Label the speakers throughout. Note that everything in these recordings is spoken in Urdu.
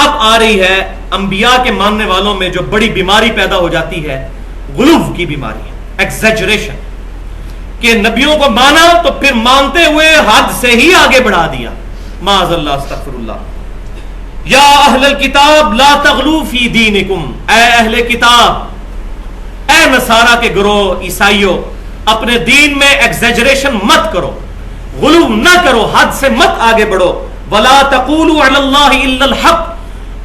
Speaker 1: اب آ رہی ہے انبیاء کے ماننے والوں میں جو بڑی بیماری پیدا ہو جاتی ہے، غلو کی بیماری ہے، ایگزیجریشن، کہ نبیوں کو مانا تو پھر مانتے ہوئے حد سے ہی آگے بڑھا دیا. معاذ اللہ، استغفر اللہ. یا اہل الکتاب لا تغلو فی دینکم، اے اہل کتاب، اے نصارہ کے گروہ، عیسائیوں، اپنے دین میں ایگزیجریشن مت کرو، غلو نہ کرو، حد سے مت آگے بڑھو. ولا تقولوا علی اللہ الا الحق،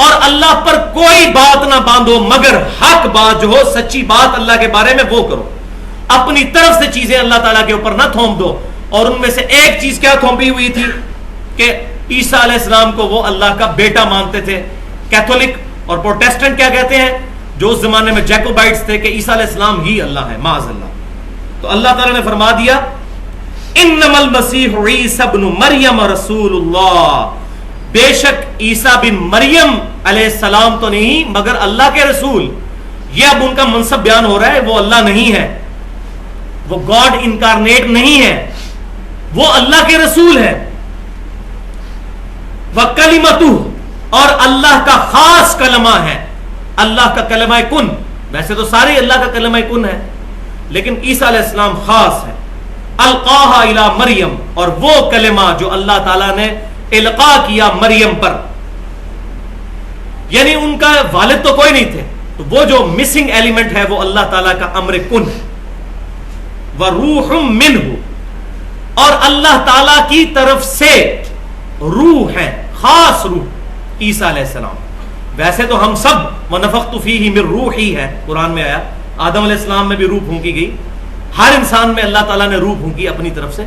Speaker 1: اور اللہ پر کوئی بات نہ باندھو مگر حق بات جو ہو، سچی بات اللہ کے بارے میں وہ کرو. اپنی طرف سے چیزیں اللہ تعالیٰ کے اوپر نہ تھوپ دو. اور ان میں سے ایک چیز کیا تھوپی ہوئی تھی کہ عیسیٰ علیہ السلام کو وہ اللہ کا بیٹا مانتے تھے. کیتھولک اور پروٹیسٹنٹ کیا کہتے ہیں، جو اس زمانے میں جیکوبائٹس تھے، کہ عیسیٰ علیہ السلام ہی اللہ ہے، معاذ اللہ. تو اللہ تعالیٰ نے فرما دیا انما المسیح عیسی ابن مریم رسول اللہ، بے شک عیسیٰ بن مریم علیہ السلام تو نہیں مگر اللہ کے رسول. یہ اب ان کا منصب بیان ہو رہا ہے، وہ اللہ نہیں ہے، وہ گاڈ انکارنیٹ نہیں ہے، وہ اللہ کے رسول ہے. وَكَلِمَتُهُ، اور اللہ کا خاص کلمہ ہے، اللہ کا کلمہ کن. ویسے تو سارے اللہ کا کلمہ کن ہے، لیکن عیسیٰ علیہ السلام خاص ہے. القاها الى مریم، اور وہ کلمہ جو اللہ تعالیٰ نے القا کیا مریم پر، یعنی ان کا والد تو کوئی نہیں تھے، تو وہ جو مسنگ ایلیمنٹ ہے وہ اللہ تعالیٰ کا امر کن ہے. وَرُوحٌ مِّنْهُ، اور اللہ تعالیٰ کی طرف سے روح ہے، خاص روح عیسیٰ علیہ السلام. ویسے تو ہم سب وَنَفَخْتُ فِيهِ مِن رُوحِي ہے، قرآن میں آیا. آدم علیہ السلام میں بھی روح پھونکی گئی، ہر انسان میں اللہ تعالیٰ نے روح پھونکی اپنی طرف سے،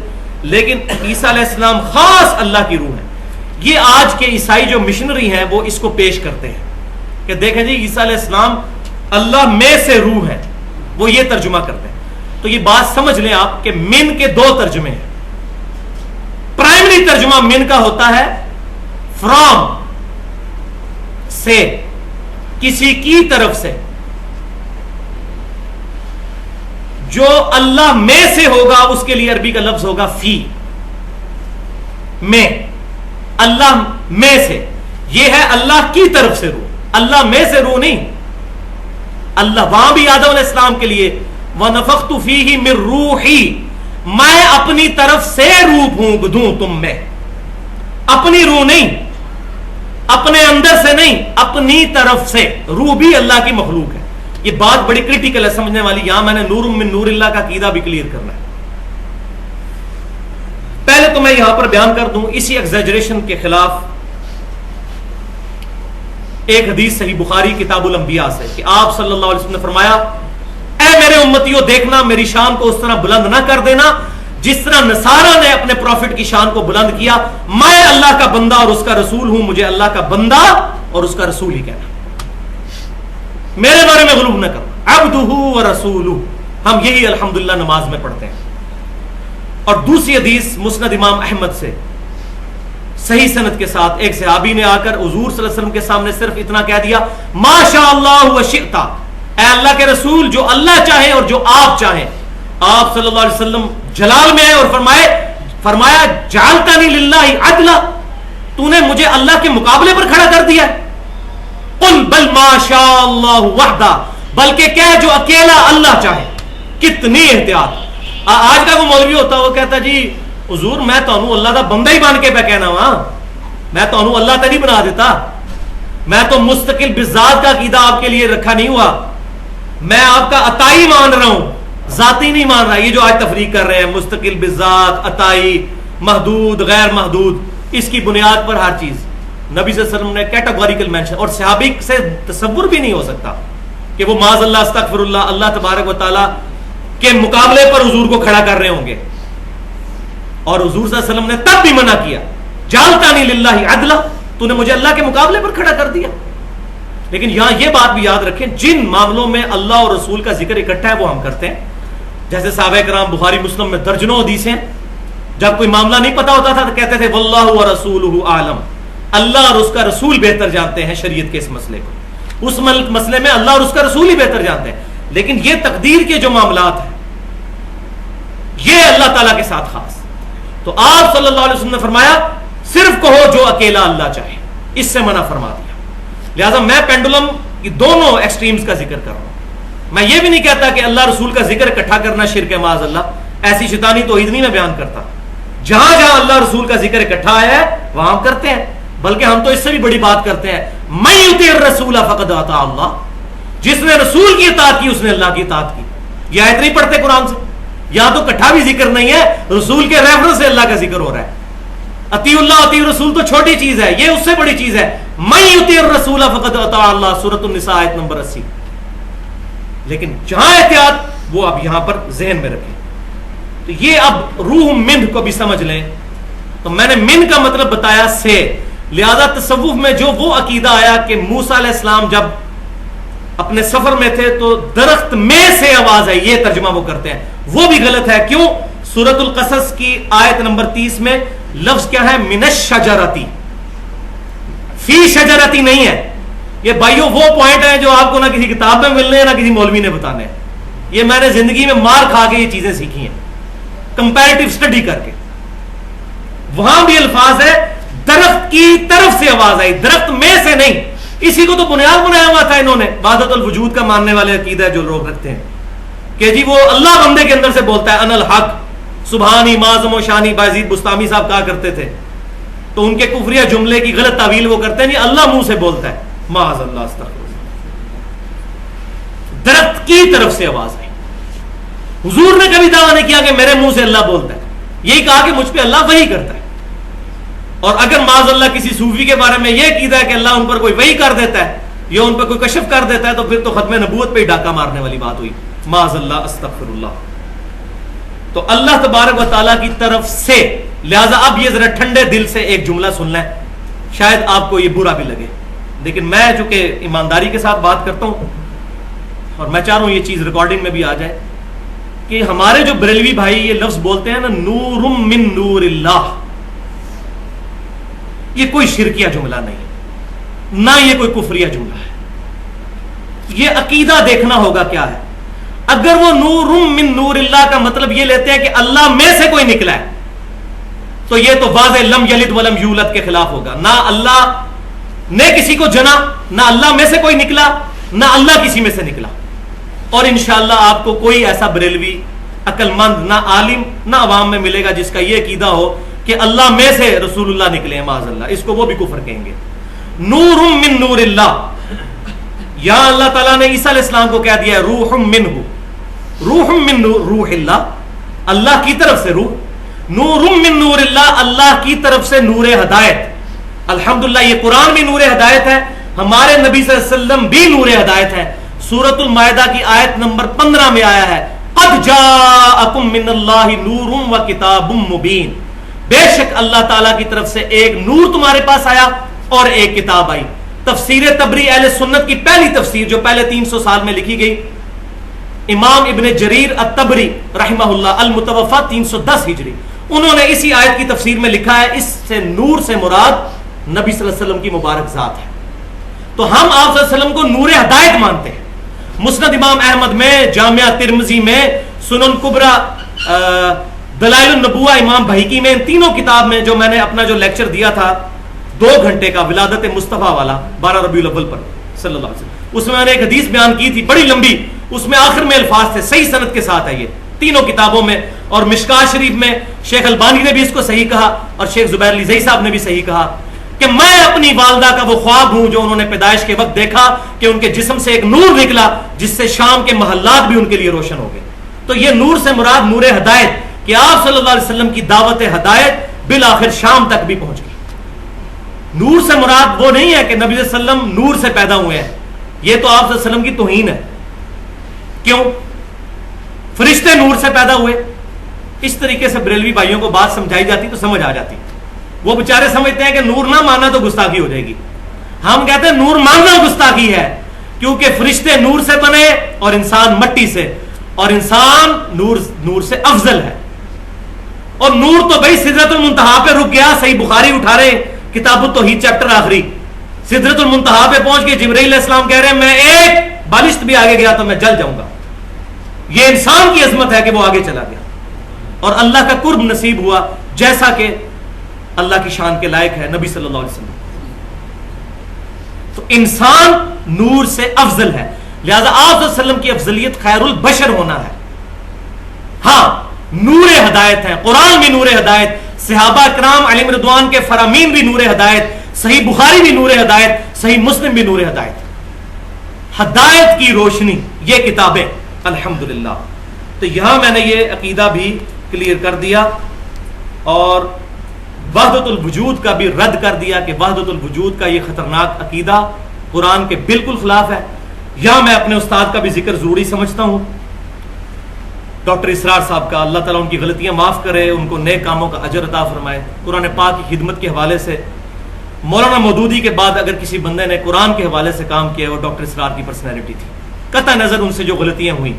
Speaker 1: لیکن عیسیٰ علیہ السلام خاص اللہ کی روح ہے. یہ آج کے عیسائی جو مشنری ہیں وہ اس کو پیش کرتے ہیں کہ دیکھیں جی عیسیٰ علیہ السلام اللہ میں سے روح ہے، وہ یہ ترجمہ کرتے ہیں. تو یہ بات سمجھ لیں آپ کہ من کے دو ترجمے ہیں. پرائمری ترجمہ من کا ہوتا ہے فرام، سے، کسی کی طرف سے. جو اللہ میں سے ہوگا اس کے لیے عربی کا لفظ ہوگا فی، میں، اللہ میں سے. یہ ہے اللہ کی طرف سے روح، اللہ میں سے روح نہیں. اللہ وہاں بھی آدم علیہ السلام کے لیے وَنَفَخْتُ فِيهِ مِن رُوحِي، میں اپنی طرف سے روح پھونک دوں تم میں. اپنی روح نہیں، اپنے اندر سے نہیں، اپنی طرف سے. روح بھی اللہ کی مخلوق ہے. یہ بات بڑی کریٹیکل ہے سمجھنے والی. یہاں میں نے نور من نور اللہ کا عقیدہ بھی کلیئر کرنا ہے. پہلے تو میں یہاں پر بیان کر دوں اسی ایگزیجریشن کے خلاف ایک حدیث صحیح بخاری کتاب الانبیاء سے کہ آپ صلی اللہ علیہ وسلم نے فرمایا، اے میرے امتیوں دیکھنا میری شان کو اس طرح بلند نہ کر دینا جس طرح نصارہ نے اپنے پروفٹ کی شان کو بلند کیا. میں اللہ کا بندہ اور اس کا رسول ہوں، مجھے اللہ کا بندہ اور اس کا رسول ہی کہنا. میرے بارے میں غلو نہ کرو. عبدہ و رسولہ، ہم یہی الحمدللہ نماز میں پڑھتے ہیں. اور دوسری حدیث مسند امام احمد سے صحیح سند کے ساتھ ایک صحابی نے آ کر حضور صلی اللہ علیہ وسلم کے سامنے صرف اتنا کہہ دیا، ما شاء اللہ و شئت، اے اللہ کے رسول جو اللہ چاہے اور جو آپ چاہیں. آپ صلی اللہ علیہ وسلم جلال میں آئے اور فرمایا جعلتنی للہ عدلا، تو نے مجھے اللہ کے مقابلے پر کھڑا کر دیا. قل بل ما شاء اللہ وحدہ، بلکہ کہہ جو اکیلا اللہ چاہے. کتنی احتیاط. آج کا وہ مولوی ہوتا وہ کہتا جی حضور میں تو اللہ دا بندہ ہی بن کے پہ کہنا وا، میں تو اللہ تے نہیں بنا دیتا، میں تو مستقل بذات کا عقیدہ آپ کے لیے رکھا نہیں ہوا، میں آپ کا عطائی مان رہا ہوں، ذاتی نہیں مان رہا. یہ جو آج تفریق کر رہے ہیں مستقل بذات، عطائی، محدود، غیر محدود، اس کی بنیاد پر ہر چیز نبی صلی اللہ علیہ وسلم نے کیٹاگوریکل مینشن. اور صحابی سے تصور بھی نہیں ہو سکتا کہ وہ معاذ اللہ استغفر اللہ اللہ تبارک و تعالی کے مقابلے پر حضور کو کھڑا کر رہے ہوں گے. اور حضور صلی اللہ علیہ وسلم نے تب بھی منع کیا، جعلتنی للہ عدلا، تو نے مجھے اللہ کے مقابلے پر کھڑا کر دیا. لیکن یہاں یہ بات بھی یاد رکھیں جن معاملوں میں اللہ اور رسول کا ذکر اکٹھا ہے وہ ہم کرتے ہیں. جیسے صحابہ کرام بخاری مسلم میں درجنوں حدیثیں، جب کوئی معاملہ نہیں پتا ہوتا تھا تو کہتے تھے واللہ ورسولہ اعلم، اللہ اور اس کا رسول بہتر جانتے ہیں شریعت کے اس مسئلے کو. اس مسئلے میں اللہ اور اس کا رسول ہی بہتر جانتے ہیں. لیکن یہ تقدیر کے جو معاملات ہیں یہ اللہ تعالیٰ کے ساتھ خاص. تو آپ صلی اللہ علیہ وسلم نے فرمایا صرف کہو جو اکیلا اللہ چاہے، اس سے منع فرما دیا. لہذا میں پینڈولم کی دونوں ایکسٹریمز کا ذکر کر رہا ہوں. میں یہ بھی نہیں کہتا کہ اللہ رسول کا ذکر اکٹھا کرنا شرک ہے معاذ اللہ, ایسی شیطانی توحید نہیں میں بیان کرتا. جہاں جہاں اللہ رسول کا ذکر اکٹھا آیا ہے وہاں ہم کرتے ہیں, بلکہ ہم تو اس سے بھی بڑی بات کرتے ہیں, من یطیع الرسول فقد اطاع اللہ, جس نے رسول کی اطاعت کی اس نے اللہ کی اطاعت کی. یہ آیت نہیں پڑھتے قرآن سے, یہاں تو اکٹھا بھی ذکر نہیں ہے, رسول کے ریفرنس سے اللہ کا ذکر ہو رہا ہے. اطیع اللہ اطیع رسول تو چھوٹی چیز ہے, یہ اس سے بڑی چیز ہے. من یطیع الرسول فقد اطاع اللہ, سورۃ النساء آیت نمبر 80. لیکن جہاں احتیاط وہ اب یہاں پر ذہن میں رکھیں. تو یہ اب روح من کو بھی سمجھ لیں. تو میں نے من کا مطلب بتایا سے, لہذا تصوف میں جو وہ عقیدہ آیا کہ موسیٰ علیہ السلام جب اپنے سفر میں تھے تو درخت میں سے آواز آئی, یہ ترجمہ وہ کرتے ہیں, وہ بھی غلط ہے. کیوں؟ سورۃ القصص کی آیت نمبر 30 میں لفظ کیا ہے؟ من الشجرتی, فی شجرتی نہیں ہے. یہ بھائیو وہ پوائنٹ ہیں جو آپ کو نہ کسی کتاب میں ملنے ہیں نہ کسی مولوی نے بتانے ہیں. یہ میں نے زندگی میں مار کھا کے یہ چیزیں سیکھی ہیں, کمپیریٹیو اسٹڈی کر کے. وہاں بھی الفاظ ہے درخت کی طرف سے آواز آئی, درخت میں سے نہیں. اسی کو تو بنیاد بنایا ہوا تھا انہوں نے, وحدت الوجود کا ماننے والے عقیدہ جو لوگ رکھتے ہیں کہ جی وہ اللہ بندے کے اندر سے بولتا ہے, ان الحق سبحانی معظم و شانی. بازید بستامی صاحب کہا کرتے تھے, تو ان کے کفریہ جملے کی غلط تعویل وہ کرتے ہیں, اللہ منہ سے بولتا ہے, معاذ اللہ استغفر. درخت کی طرف سے آواز آئی. حضور نے کبھی دعویٰ نہیں کیا کہ میرے منہ سے اللہ بولتا ہے, یہی کہا کہ مجھ پہ اللہ وحی کرتا ہے. اور اگر معاذ اللہ کسی صوفی کے بارے میں یہ عقیدہ ہے کہ اللہ ان پر کوئی وحی کر دیتا ہے یا ان پر کوئی کشف کر دیتا ہے, تو پھر تو ختم نبوت پہ ہی ڈاکہ مارنے والی بات ہوئی, معاذ اللہ استغفر اللہ. تو اللہ تبارک و تعالیٰ کی طرف سے. لہذا اب یہ ذرا ٹھنڈے دل سے ایک جملہ سن لیں, شاید آپ کو یہ برا بھی لگے, لیکن میں چونکہ ایمانداری کے ساتھ بات کرتا ہوں اور میں چاہ رہا ہوں یہ چیز ریکارڈنگ میں بھی آ جائے کہ ہمارے جو بریلوی بھائی یہ لفظ بولتے ہیں نا, نور من نور اللہ, یہ کوئی شرکیہ جملہ نہیں, نہ یہ کوئی کفریہ جملہ ہے. یہ عقیدہ دیکھنا ہوگا کیا ہے. اگر وہ نور من نور اللہ کا مطلب یہ لیتے ہیں کہ اللہ میں سے کوئی نکلا ہے, تو یہ تو واضح لم یلد ولم یولد کے خلاف ہوگا. نہ اللہ نے کسی کو جنا, نہ اللہ میں سے کوئی نکلا, نہ اللہ کسی میں سے نکلا. اور انشاءاللہ آپ کو کوئی ایسا بریلوی عقل مند نہ عالم نہ عوام میں ملے گا جس کا یہ عقیدہ ہو کہ اللہ میں سے رسول اللہ نکلے ہیں, معاذ اللہ. اس کو وہ بھی کفر کہیں گے. نور من نور اللہ, یہاں اللہ تعالیٰ نے عیسیٰ علیہ السلام کو کہہ دیا ہے روح منہ, روح من روح اللہ, اللہ کی طرف سے روح. نور من نور اللہ, اللہ کی طرف سے نور ہدایت. الحمدللہ یہ قرآن بھی نور ہدایت ہے, ہمارے نبی صلی اللہ علیہ وسلم بھی نور ہدایت ہے. سورۃ المائدہ کی آیت نمبر 15 میں آیا ہے قد جاءکم من اللہ نور و کتاب مبین, بے شک اللہ تعالیٰ کی طرف سے ایک نور تمہارے پاس آیا اور ایک کتاب آئی. تفسیر تبری اہل سنت کی پہلی تفسیر جو پہلے 300 سال میں لکھی گئی, امام ابن جریر الطبری رحمہ اللہ المتوفا 310 ہجری, انہوں نے اسی آیت کی تفسیر میں لکھا ہے اس سے نور سے مراد نبی صلی اللہ علیہ وسلم کی مبارک ذات ہے. تو ہم آپ صلی اللہ علیہ وسلم کو نور ہدایت مانتے ہیں. مسند امام احمد میں, جامعہ ترمذی میں, سنن کبرا, دلائل النبوہ امام بہیقی میں, ان تینوں کتاب میں جو میں نے اپنا جو لیکچر دیا تھا 2 گھنٹے کا ولادت مصطفیٰ والا 12 ربیع الاول پر صلی اللہ علیہ وسلم, اس میں میں نے ایک حدیث بیان کی تھی بڑی لمبی, اس میں آخر میں الفاظ تھے, صحیح سند کے ساتھ ہے یہ تینوں کتابوں میں. اور مشکات شریف میں شیخ البانی نے بھی اس کو صحیح کہا اور شیخ زبیر علی زئی صاحب نے بھی صحیح کہا کہ میں اپنی والدہ کا وہ خواب ہوں جو انہوں نے پیدائش کے وقت دیکھا کہ ان کے جسم سے ایک نور نکلا جس سے شام کے محلات بھی ان کے لیے روشن ہو گئے. تو یہ نور سے مراد نور ہدایت کہ آپ صلی اللہ علیہ وسلم کی دعوت ہدایت بالآخر شام تک بھی پہنچ گئی. نور سے مراد وہ نہیں ہے کہ نبی صلی اللہ علیہ وسلم نور سے پیدا ہوئے ہیں, یہ تو آپ صلی اللہ علیہ وسلم کی توہین ہے. کیوں؟ فرشتے نور سے پیدا ہوئے. اس طریقے سے بریلوی بھائیوں کو بات سمجھائی جاتی تو سمجھ آ جاتی. وہ بیچارے سمجھتے ہیں کہ نور نہ ماننا تو گستاخی ہو جائے گی. ہم کہتے ہیں نور ماننا گستاخی ہے کیونکہ فرشتے نور سے بنے اور انسان مٹی سے, اور انسان نور سے افضل ہے. اور نور تو بھائی سدرۃ المنتہا پہ رک گیا. صحیح بخاری اٹھا رہے کتاب التوحید چیپٹر آخری, سدرۃ المنتہا پہ پہنچ کے جبرائیل علیہ السلام کہہ رہے ہیں میں ایک بالشت بھی آگے گیا تو میں جل جاؤں گا. یہ انسان کی عظمت ہے کہ وہ آگے چلا گیا اور اللہ کا قرب نصیب ہوا جیسا کہ اللہ کی شان کے لائق ہے نبی صلی اللہ علیہ وسلم. تو انسان نور سے افضل ہے، لہذا آپ صلی اللہ علیہ وسلم کی افضلیت خیر البشر ہونا ہے۔ ہاں نور ہدایت ہے، قرآن بھی نور ہدایت، صحابہ کرام علیہم رضوان کے فرامین بھی نور ہدایت، صحیح بخاری بھی نور ہدایت، صحیح مسلم بھی نور ہدایت، ہدایت کی روشنی یہ کتابیں الحمدللہ۔ تو یہاں میں نے یہ عقیدہ بھی کلیئر کر دیا اور وحدت الوجود کا بھی رد کر دیا کہ وحدت الوجود کا یہ خطرناک عقیدہ قرآن کے بالکل خلاف ہے۔ یہاں میں اپنے استاد کا بھی ذکر ضروری سمجھتا ہوں، ڈاکٹر اسرار صاحب کا، اللہ تعالیٰ ان کی غلطیاں معاف کرے، ان کو نیک کاموں کا اجر عطا فرمائے۔ قرآن پاک کی خدمت کے حوالے سے مولانا مودودی کے بعد اگر کسی بندے نے قرآن کے حوالے سے کام کیا وہ ڈاکٹر اسرار کی پرسنالٹی تھی، قطع نظر ان سے جو غلطیاں ہوئیں،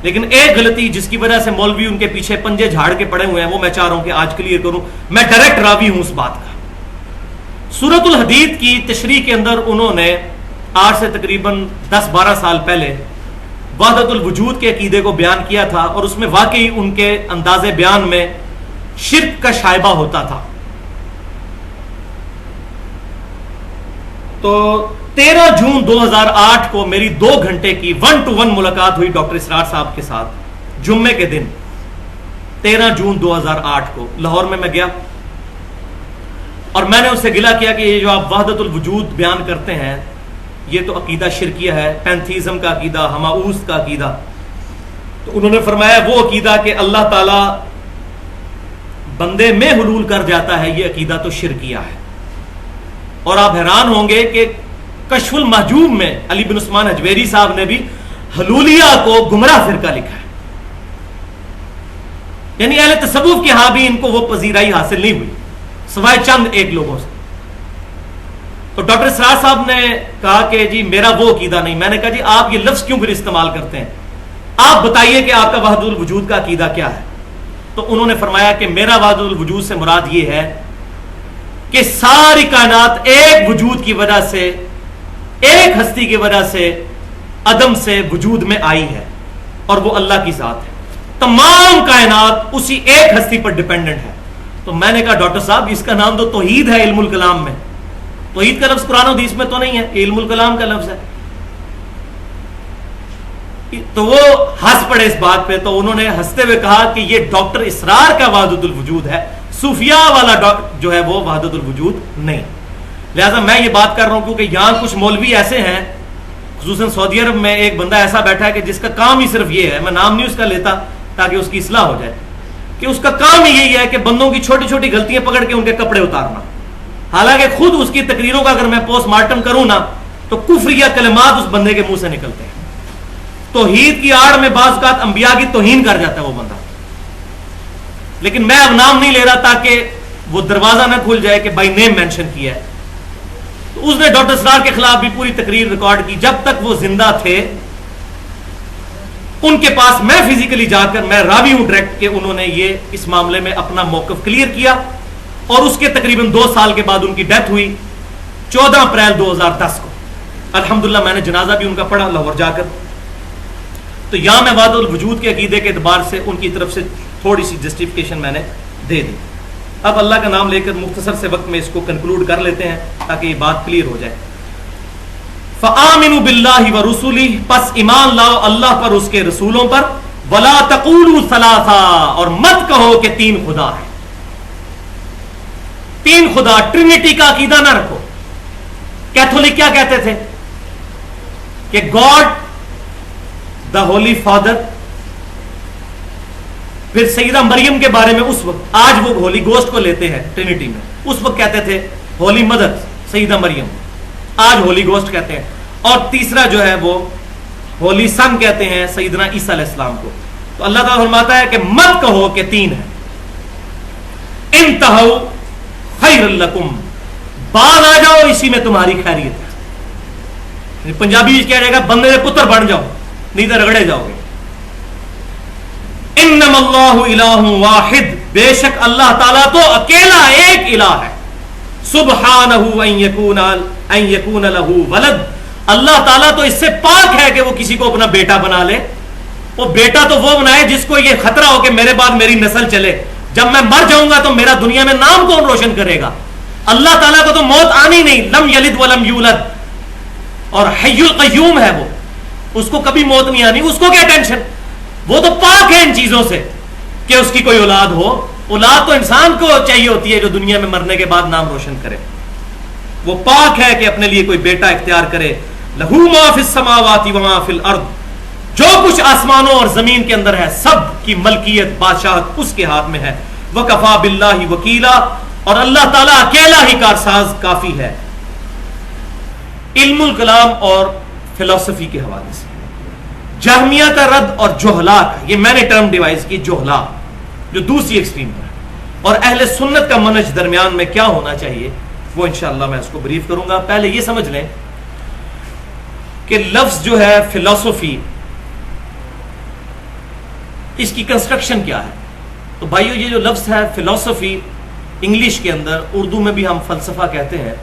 Speaker 1: لیکن ایک غلطی جس کی وجہ سے مولوی ان کے پیچھے پنجے جھاڑ کے پڑے ہوئے ہیں وہ میں چاہ رہا ہوں کہ آج کلیئر کروں، میں ڈائریکٹ راوی ہوں اس بات کا۔ سورۃ الحدید کی تشریح کے اندر انہوں نے آج سے تقریباً 10-12 سال پہلے وحدت الوجود کے عقیدے کو بیان کیا تھا، اور اس میں واقعی ان کے انداز بیان میں شرک کا شائبہ ہوتا تھا۔ تو 13 جون 2008 کو میری 2 گھنٹے کی 1-to-1 ملاقات ہوئی ڈاکٹر اسرار صاحب کے ساتھ، جمعے کے دن 13 جون 2008 کو لاہور میں گیا، اور میں نے اس سے گلہ کیا کہ یہ جو آپ وحدت الوجود بیان کرتے ہیں یہ تو عقیدہ شرکیہ ہے، پینتھیزم کا عقیدہ، ہماؤس کا عقیدہ۔ تو انہوں نے فرمایا وہ عقیدہ کہ اللہ تعالی بندے میں حلول کر جاتا ہے، یہ عقیدہ تو شرکیہ ہے۔ اور آپ حیران ہوں گے کہ کشف المحجوب میں علی بن عثمان حجویری صاحب نے بھی حلولیہ کو گمراہ فرقہ لکھا ہے، یعنی اہل تصوف کے ہاں بھی ان کو وہ پذیرائی حاصل نہیں ہوئی سوائے چند ایک لوگوں سے۔ تو ڈاکٹر اسرار صاحب نے کہا کہ جی میرا وہ عقیدہ نہیں۔ میں نے کہا جی آپ یہ لفظ کیوں پھر استعمال کرتے ہیں، آپ بتائیے کہ آپ کا وحدت الوجود کا عقیدہ کیا ہے۔ تو انہوں نے فرمایا کہ میرا وحدت الوجود سے مراد یہ ہے کہ ساری کائنات ایک وجود کی وجہ سے، ایک ہستی کی وجہ سے عدم سے وجود میں آئی ہے، اور وہ اللہ کی ذات ہے۔ تمام کائنات اسی ایک ہستی پر ڈیپینڈنٹ ہے۔ تو میں نے کہا ڈاکٹر صاحب اس کا نام تو توحید ہے علم الکلام میں، توحید کا لفظ قرآن و حدیث میں تو نہیں ہے، علم الکلام کا لفظ ہے۔ تو وہ ہنس پڑے اس بات پہ، تو انہوں نے ہنستے ہوئے کہا کہ یہ ڈاکٹر اسرار کا وحدت الوجود ہے، صوفیاء والا جو ہے وہ وحدت الوجود نہیں۔ لہذا میں یہ بات کر رہا ہوں کیونکہ یہاں کچھ مولوی ایسے ہیں، خصوصاً سعودی عرب میں ایک بندہ ایسا بیٹھا ہے کہ جس کا کام ہی صرف یہ ہے، میں نام نہیں اس کا لیتا تاکہ اس کی اصلاح ہو جائے، کہ اس کا کام ہی یہی ہے کہ بندوں کی چھوٹی چھوٹی غلطیاں پکڑ کے ان کے کپڑے اتارنا، حالانکہ خود اس کی تقریروں کا اگر میں پوسٹ مارٹم کروں نا تو کفریہ کلمات اس بندے کے منہ سے نکلتے ہیں۔ توحید کی آڑ میں بعض اوقات انبیاء کی توہین کر جاتا ہے وہ بندہ، لیکن میں اب نام نہیں لے رہا تاکہ وہ دروازہ نہ کھل جائے کہ بائی نیم مینشن کیا ہے۔ تو اس نے ڈاکٹر اسرار کے خلاف بھی پوری تقریر ریکارڈ کی، جب تک وہ زندہ تھے ان کے پاس میں فزیکلی جا کر، میں راوی ہوں ڈائریکٹ، کہ انہوں نے یہ اس معاملے میں اپنا موقف کلیئر کیا، اور اس کے تقریباً 2 سال کے بعد ان کی ڈیتھ ہوئی 14 اپریل 2010 کو۔ الحمدللہ میں نے جنازہ بھی ان کا پڑھا لاہور جا کر۔ تو یہاں میں وحدت الوجود کے عقیدے کے اعتبار سے ان کی طرف سے تھوڑی سی جسٹیفیکیشن میں نے دے دی۔ اب اللہ کا نام لے کر مختصر سے وقت میں اس کو کنکلوڈ کر لیتے ہیں تاکہ یہ بات کلیئر ہو جائے۔ فآمنوا باللہ ورسلہ، پس ایمان لاؤ اللہ پر، اس کے رسولوں پر، ولا تقولوا ثلاثہ، اور مت کہو کہ 3 خدا ہے۔ 3 خدا، ٹرینٹی کا عقیدہ نہ رکھو۔ کیتھولک کیا کہتے تھے کہ گاڈ دا ہولی فادر، پھر سیدہ مریم کے بارے میں اس وقت، آج وہ ہولی گوسٹ کو لیتے ہیں ٹرینٹی میں، اس وقت کہتے تھے ہولی مدر سیدہ مریم، آج ہولی گوسٹ کہتے ہیں، اور تیسرا جو ہے وہ ہولی سن کہتے ہیں سیدنا عیسیٰ علیہ السلام کو۔ تو اللہ تعالیٰ فرماتا ہے کہ مت کہو کہ 3 ہے، انتہو خیر لکم، باز آ جاؤ اسی میں تمہاری خیریت ہے۔ پنجابی کیا جائے گا، بندے پتر بن جاؤ نہیں تو رگڑے جاؤ گے۔ انما اللہ الہ واحد، بے شک اللہ تعالیٰ تو اکیلا ایک الہ ہے۔ سبحانہ ان یکون لہ ولد، اللہ تعالیٰ تو اس سے پاک ہے کہ وہ کسی کو اپنا بیٹا بنا لے۔ وہ بیٹا تو وہ بنائے جس کو یہ خطرہ ہو کہ میرے بعد میری نسل چلے، جب میں مر جاؤں گا تو میرا دنیا میں نام کون روشن کرے گا؟ اللہ تعالیٰ کو تو موت آنی نہیں، لم یلد ولم یولد، اور حی القیوم ہے، وہ اس کو کبھی موت نہیں آنی، اس کو کیا ٹینشن، وہ تو پاک ہے ان چیزوں سے کہ اس کی کوئی اولاد ہو. اولاد تو انسان کو چاہیے ہوتی ہے جو دنیا میں مرنے کے بعد نام روشن کرے. وہ پاک ہے کہ اپنے لیے کوئی بیٹا اختیار کرے. لہو ما فی السماوات و ما فی الارض، جو کچھ آسمانوں اور زمین کے اندر ہے سب کی ملکیت بادشاہت اس کے ہاتھ میں ہے. وکفا باللہ وکیلا، اور اللہ تعالیٰ اکیلا ہی کارساز کافی ہے. علم الکلام اور فلسفی کے حوالے سے جہمیہ کا رد اور جہلا کا، یہ میں نے ٹرم ڈیوائز کی، جہلا جو دوسری ایکسٹریم پر ہے، اور اہل سنت کا منہج درمیان میں کیا ہونا چاہیے وہ انشاءاللہ میں اس کو بریف کروں گا. پہلے یہ سمجھ لیں کہ لفظ جو ہے فلسفی، اس کی کنسٹرکشن کیا ہے. تو بھائیو یہ جو لفظ ہے فلسفی، انگلش کے اندر، اردو میں بھی ہم فلسفہ کہتے ہیں،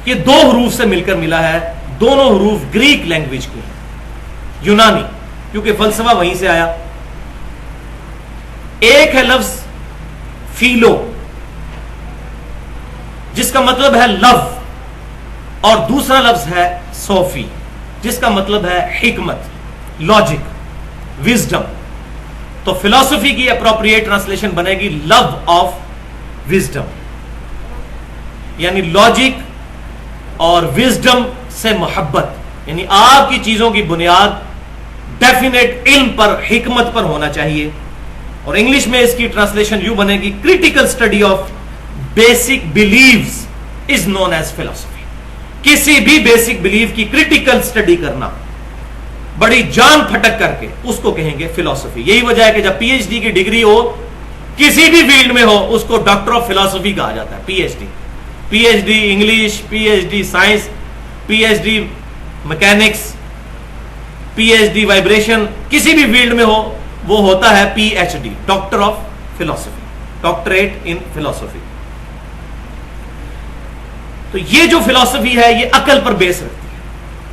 Speaker 1: یہ دو حروف سے مل کر ملا ہے. دونوں حروف گریک لینگویج کے ہیں، یونانی، کیونکہ فلسفہ وہیں سے آیا. ایک ہے لفظ فیلو جس کا مطلب ہے لو، اور دوسرا لفظ ہے صوفی جس کا مطلب ہے حکمت، لاجک، وزڈم. تو فلسفی کی اپروپریٹ ٹرانسلیشن بنے گی لو آف وزڈم، یعنی لاجک اور وزڈم سے محبت، یعنی آپ کی چیزوں کی بنیاد ڈیفینیٹ علم پر، حکمت پر ہونا چاہیے. اور انگلش میں اس کی ٹرانسلیشن یوں بنے گی critical study of basic beliefs is known as philosophy. کسی بھی بیسک بلیف کی کریٹیکل اسٹڈی کرنا، بڑی جان پھٹک کر کے، اس کو کہیں گے فلسفی. یہی وجہ ہے کہ جب پی ایچ ڈی کی ڈگری ہو کسی بھی فیلڈ میں ہو اس کو ڈاکٹر آف فلسفی کہا جاتا ہے. P H D, P H D English, P H D science, P H D mechanics, P H D vibration, کسی بھی فیلڈ میں ہو وہ ہوتا ہے P H D, doctor of فلسفی، ڈاکٹریٹ ان فلسفی. تو یہ جو فلسفی ہے یہ عقل پر بیس رکھتی ہے،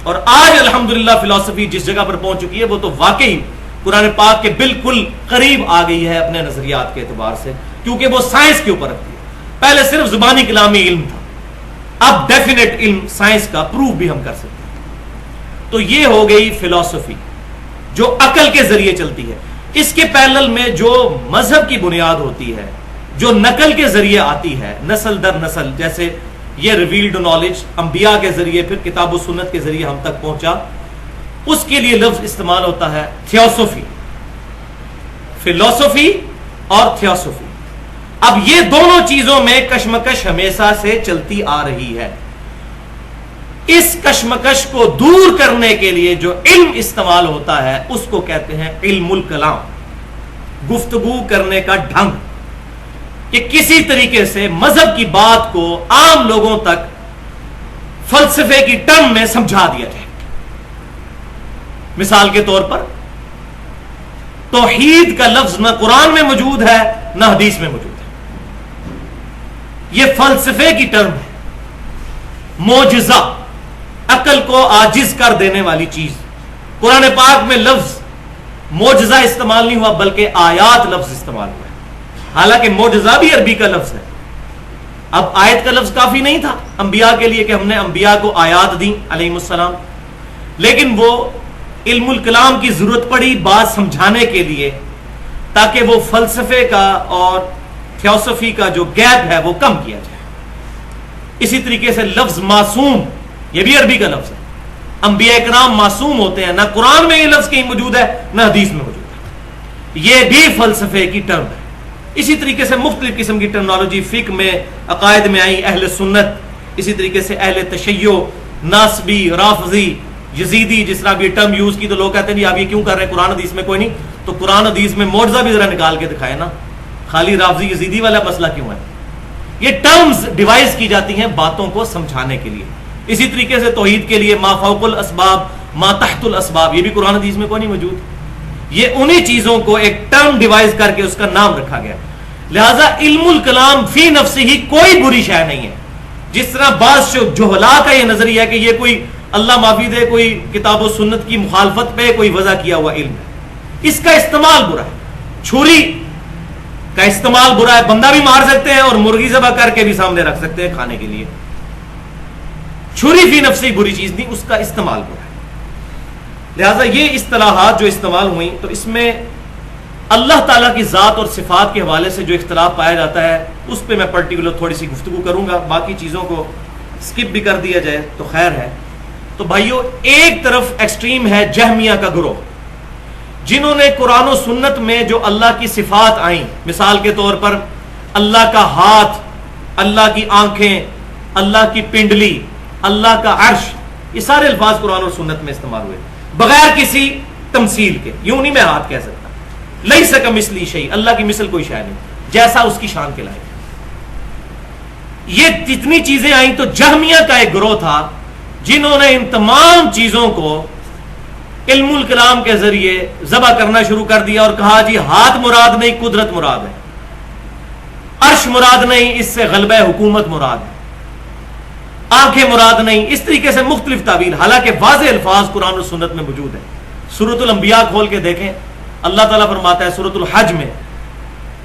Speaker 1: اور آج الحمدللہ فلسفی جس جگہ پر پہنچ چکی ہے وہ تو واقعی قرآن پاک کے بالکل قریب آ گئی ہے اپنے نظریات کے اعتبار سے، کیونکہ وہ سائنس کے اوپر رکھتی ہے. پہلے صرف زبانی کلامی علم تھا، اب ڈیفینیٹ علم سائنس کا پروف بھی ہم کر سکتے ہیں. تو یہ ہو گئی فلسفی جو عقل کے ذریعے چلتی ہے. اس کے پیرلل میں جو مذہب کی بنیاد ہوتی ہے، جو نقل کے ذریعے آتی ہے نسل در نسل، جیسے یہ ریویلڈ نالج انبیاء کے ذریعے پھر کتاب و سنت کے ذریعے ہم تک پہنچا، اس کے لیے لفظ استعمال ہوتا ہے تھیوسوفی. فلسفی اور تھیوسوفی. اب یہ دونوں چیزوں میں کشمکش ہمیشہ سے چلتی آ رہی ہے. اس کشمکش کو دور کرنے کے لیے جو علم استعمال ہوتا ہے اس کو کہتے ہیں علم الکلام، گفتگو کرنے کا ڈھنگ، کہ کسی طریقے سے مذہب کی بات کو عام لوگوں تک فلسفے کی ٹرم میں سمجھا دیا جائے. مثال کے طور پر توحید کا لفظ نہ قرآن میں موجود ہے نہ حدیث میں موجود ہے، یہ فلسفے کی ٹرم ہے. معجزہ، عقل کو عاجز کر دینے والی چیز. قرآن پاک میں لفظ معجزہ استعمال نہیں ہوا بلکہ آیات لفظ استعمال ہوا ہے، حالانکہ معجزہ بھی عربی کا لفظ ہے. اب آیت کا لفظ کافی نہیں تھا انبیاء کے لیے کہ ہم نے انبیاء کو آیات دیں علیہم السلام، لیکن وہ علم الکلام کی ضرورت پڑی بات سمجھانے کے لیے تاکہ وہ فلسفے کا اور تھیوسفی کا جو گیپ ہے وہ کم کیا جائے. اسی طریقے سے لفظ معصوم، یہ بھی عربی کا لفظ ہے. انبیاء کرام معصوم ہوتے ہیں، نہ قرآن میں یہ لفظ کہیں موجود ہے نہ حدیث میں موجود ہے، یہ بھی فلسفے کی ٹرم ہے. اسی طریقے سے مختلف قسم کی ٹرمنالوجی فقہ میں، عقائد میں آئی، اہل سنت، اسی طریقے سے اہل تشیع، ناسبی، رافضی، یزیدی، جس طرح یہ ٹرم یوز کی تو لوگ کہتے ہیں جی آپ یہ کیوں کر رہے ہیں، قرآن حدیث میں کوئی نہیں. تو قرآن حدیث میں معجزہ بھی ذرا نکال کے دکھائے نا، خالی رافضی یزیدی والا مسئلہ کیوں ہے؟ یہ ٹرمز ڈیوائز کی جاتی ہیں باتوں کو سمجھانے کے لیے. اسی طریقے سے توحید کے لیے ما فوق الاسباب، ما تحت الاسباب، یہ بھی قرآن حدیث میں کوئی نہیں موجود. یہ انہی چیزوں کو ایک ٹرم ڈیوائز کر کے اس کا نام رکھا گیا. لہذا علم الکلام فی نفسہ ہی کوئی بری شے نہیں ہے. جس طرح بعض جہلا کا یہ نظریہ ہے کہ یہ کوئی اللہ معافی دے کوئی کتاب و سنت کی مخالفت پہ کوئی وضع کیا ہوا علم ہے، اس کا استعمال برا ہے. چھری کا استعمال برا ہے، بندہ بھی مار سکتے ہیں اور مرغی ذبح کر کے بھی سامنے رکھ سکتے ہیں کھانے کے لیے. چھری فی نفسی بری چیز نہیں، اس کا استعمال برا ہے۔ لہٰذا یہ اصطلاحات جو استعمال ہوئیں، تو اس میں اللہ تعالیٰ کی ذات اور صفات کے حوالے سے جو اختلاف پایا جاتا ہے اس پہ میں پرٹیکولر تھوڑی سی گفتگو کروں گا، باقی چیزوں کو سکپ بھی کر دیا جائے تو خیر ہے۔ تو بھائیو، ایک طرف ایکسٹریم ہے جہمیہ کا گروہ، جنہوں نے قرآن و سنت میں جو اللہ کی صفات آئیں، مثال کے طور پر اللہ کا ہاتھ، اللہ کی آنکھیں، اللہ کی پنڈلی، اللہ کا عرش، یہ سارے الفاظ قرآن اور سنت میں استعمال ہوئے بغیر کسی تمثیل کے۔ یوں نہیں میں ہاتھ کہہ سکتا، لیس کمثلہ شیء، اللہ کی مثل کوئی شے نہیں، جیسا اس کی شان کے لائق۔ یہ جتنی چیزیں آئیں تو جہمیہ کا ایک گروہ تھا جنہوں نے ان تمام چیزوں کو علم الکلام کے ذریعے ذبح کرنا شروع کر دیا اور کہا جی ہاتھ مراد نہیں، قدرت مراد ہے، عرش مراد نہیں، اس سے غلبہ حکومت مراد ہے، آنکھیں مراد نہیں، اس طریقے سے مختلف تعویل، حالانکہ واضح الفاظ قرآن و سنت میں موجود ہیں۔ سورۃ الانبیاء کھول کے دیکھیں، اللہ تعالیٰ فرماتا ہے سورۃ الحج میں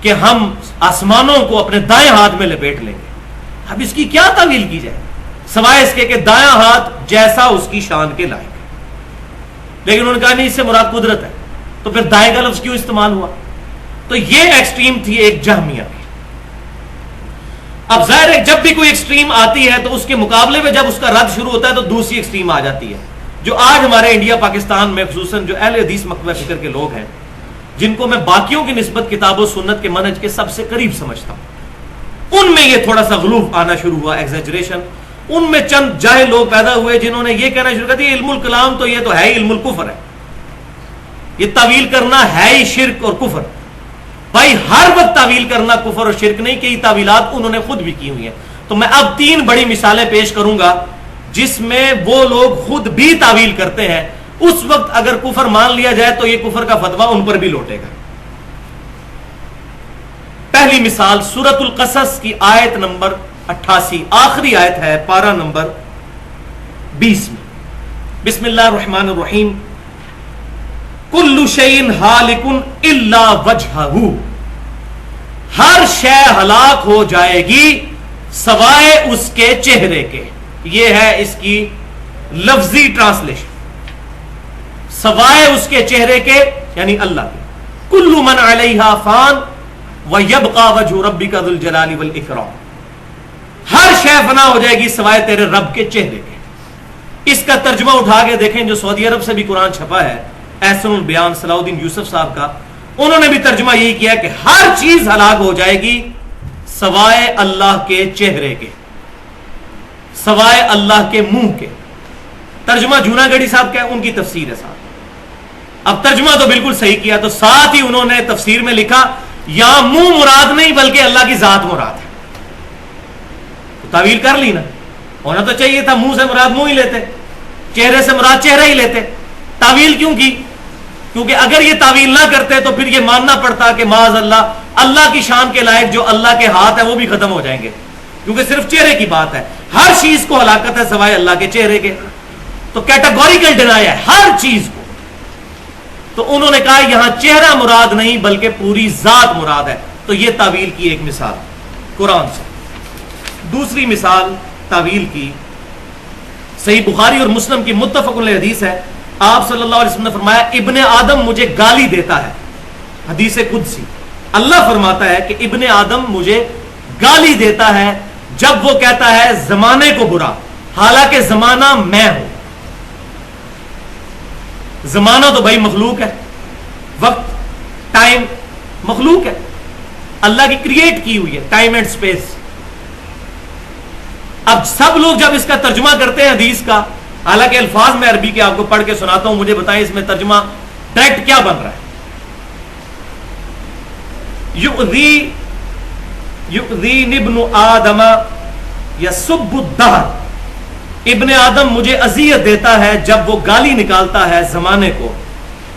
Speaker 1: کہ ہم آسمانوں کو اپنے دائیں ہاتھ میں لپیٹ لیں گے۔ اب اس کی کیا تعویل کی جائے سوائے اس کے کہ دایاں ہاتھ جیسا اس کی شان کے لائق ہے، لیکن انہوں نے کہا نہیں، اس سے مراد قدرت ہے، تو پھر دائیں کا لفظ کیوں استعمال ہوا؟ تو یہ ایکسٹریم تھی ایک جہمیہ کی۔ اب ظاہر ہے جب بھی کوئی ایکسٹریم آتی ہے تو اس کے مقابلے میں جب اس کا رد شروع ہوتا ہے تو دوسری ایکسٹریم آ جاتی ہے، جو آج ہمارے انڈیا پاکستان میں خصوصاً جو اہل حدیث مکتبہ فکر کے لوگ ہیں، جن کو میں باقیوں کی نسبت کتاب و سنت کے منہج کے سب سے قریب سمجھتا ہوں، ان میں یہ تھوڑا سا غلو آنا شروع ہوا، ایگزیجریشن۔ ان میں چند جاہل لوگ پیدا ہوئے جنہوں نے یہ کہنا شروع کر دیا علم الکلام تو یہ تو ہے ہی علم الکفر ہے، یہ تعویل کرنا ہے ہی شرک اور کفر۔ بھائی ہر وقت تعویل کرنا کفر اور شرک نہیں، کئی تعویلات انہوں نے خود بھی کی ہوئی ہیں۔ تو میں اب 3 بڑی مثالیں پیش کروں گا جس میں وہ لوگ خود بھی تعویل کرتے ہیں، اس وقت اگر کفر مان لیا جائے تو یہ کفر کا فتویٰ ان پر بھی لوٹے گا۔ پہلی مثال سورۃ القصص کی آیت نمبر 88، آخری آیت ہے پارہ نمبر 20 میں، بسم اللہ الرحمن الرحیم، کل شیء ہالک الا وجہہ، ہر شے ہلاک ہو جائے گی سوائے اس کے چہرے کے۔ یہ ہے اس کی لفظی ٹرانسلیشن، سوائے اس کے چہرے کے یعنی اللہ کے۔ کل من علیہا فان وَيَبْقَى وَجْهُ رَبِّكَ ذُو الْجَلَالِ وَالْإِكْرَامِ، ہر شے فنا ہو جائے گی سوائے تیرے رب کے چہرے کے۔ اس کا ترجمہ اٹھا کے دیکھیں جو سعودی عرب سے بھی قرآن چھپا ہے، احسن البیان صلاح الدین یوسف صاحب کا، انہوں نے بھی ترجمہ یہی کیا کہ ہر چیز ہلاک ہو جائے گی سوائے اللہ کے چہرے کے، سوائے اللہ کے منہ کے۔ ترجمہ جونا گڑھی صاحب کا ہے، ان کی تفسیر ہے صاحب۔ اب ترجمہ تو بالکل صحیح کیا، تو ساتھ ہی انہوں نے تفسیر میں لکھا یہاں منہ مراد نہیں بلکہ اللہ کی ذات مراد ہے۔ تو تعویل کر لی نا، ہونا تو چاہیے تھا منہ سے مراد منہ ہی لیتے، چہرے سے مراد چہرہ ہی لیتے۔ تعویل کیوں کی؟ کیونکہ اگر یہ تعویل نہ کرتے تو پھر یہ ماننا پڑتا کہ معاذ اللہ کی شان کے لائق جو اللہ کے ہاتھ ہے وہ بھی ختم ہو جائیں گے، کیونکہ صرف چہرے کی بات ہے، ہر چیز کو ہلاکت ہے سوائے اللہ کے چہرے کے۔ تو کیٹیگوریکل ڈینائی ہے ہر چیز کو۔ تو انہوں نے کہا یہاں چہرہ مراد نہیں بلکہ پوری ذات مراد ہے، تو یہ تعویل کی ایک مثال قرآن سے۔ دوسری مثال تعویل کی صحیح بخاری اور مسلم کی متفق علیہ حدیث ہے، آپ صلی اللہ علیہ وسلم نے فرمایا ابن آدم مجھے گالی دیتا ہے، حدیث قدسی، اللہ فرماتا ہے کہ ابن آدم مجھے گالی دیتا ہے جب وہ کہتا ہے زمانے کو برا، حالانکہ زمانہ میں ہوں۔ زمانہ تو بھائی مخلوق ہے، وقت ٹائم مخلوق ہے، اللہ کی کریٹ کی ہوئی ہے ٹائم اینڈ سپیس۔ اب سب لوگ جب اس کا ترجمہ کرتے ہیں حدیث کا، حالانکہ الفاظ میں عربی کے آپ کو پڑھ کے سناتا ہوں، مجھے بتائیں اس میں ترجمہ ڈائریکٹ کیا بن رہا ہے؟ یؤذین ابن آدم یسب الدہر، ابن آدم مجھے اذیت دیتا ہے جب وہ گالی نکالتا ہے زمانے کو،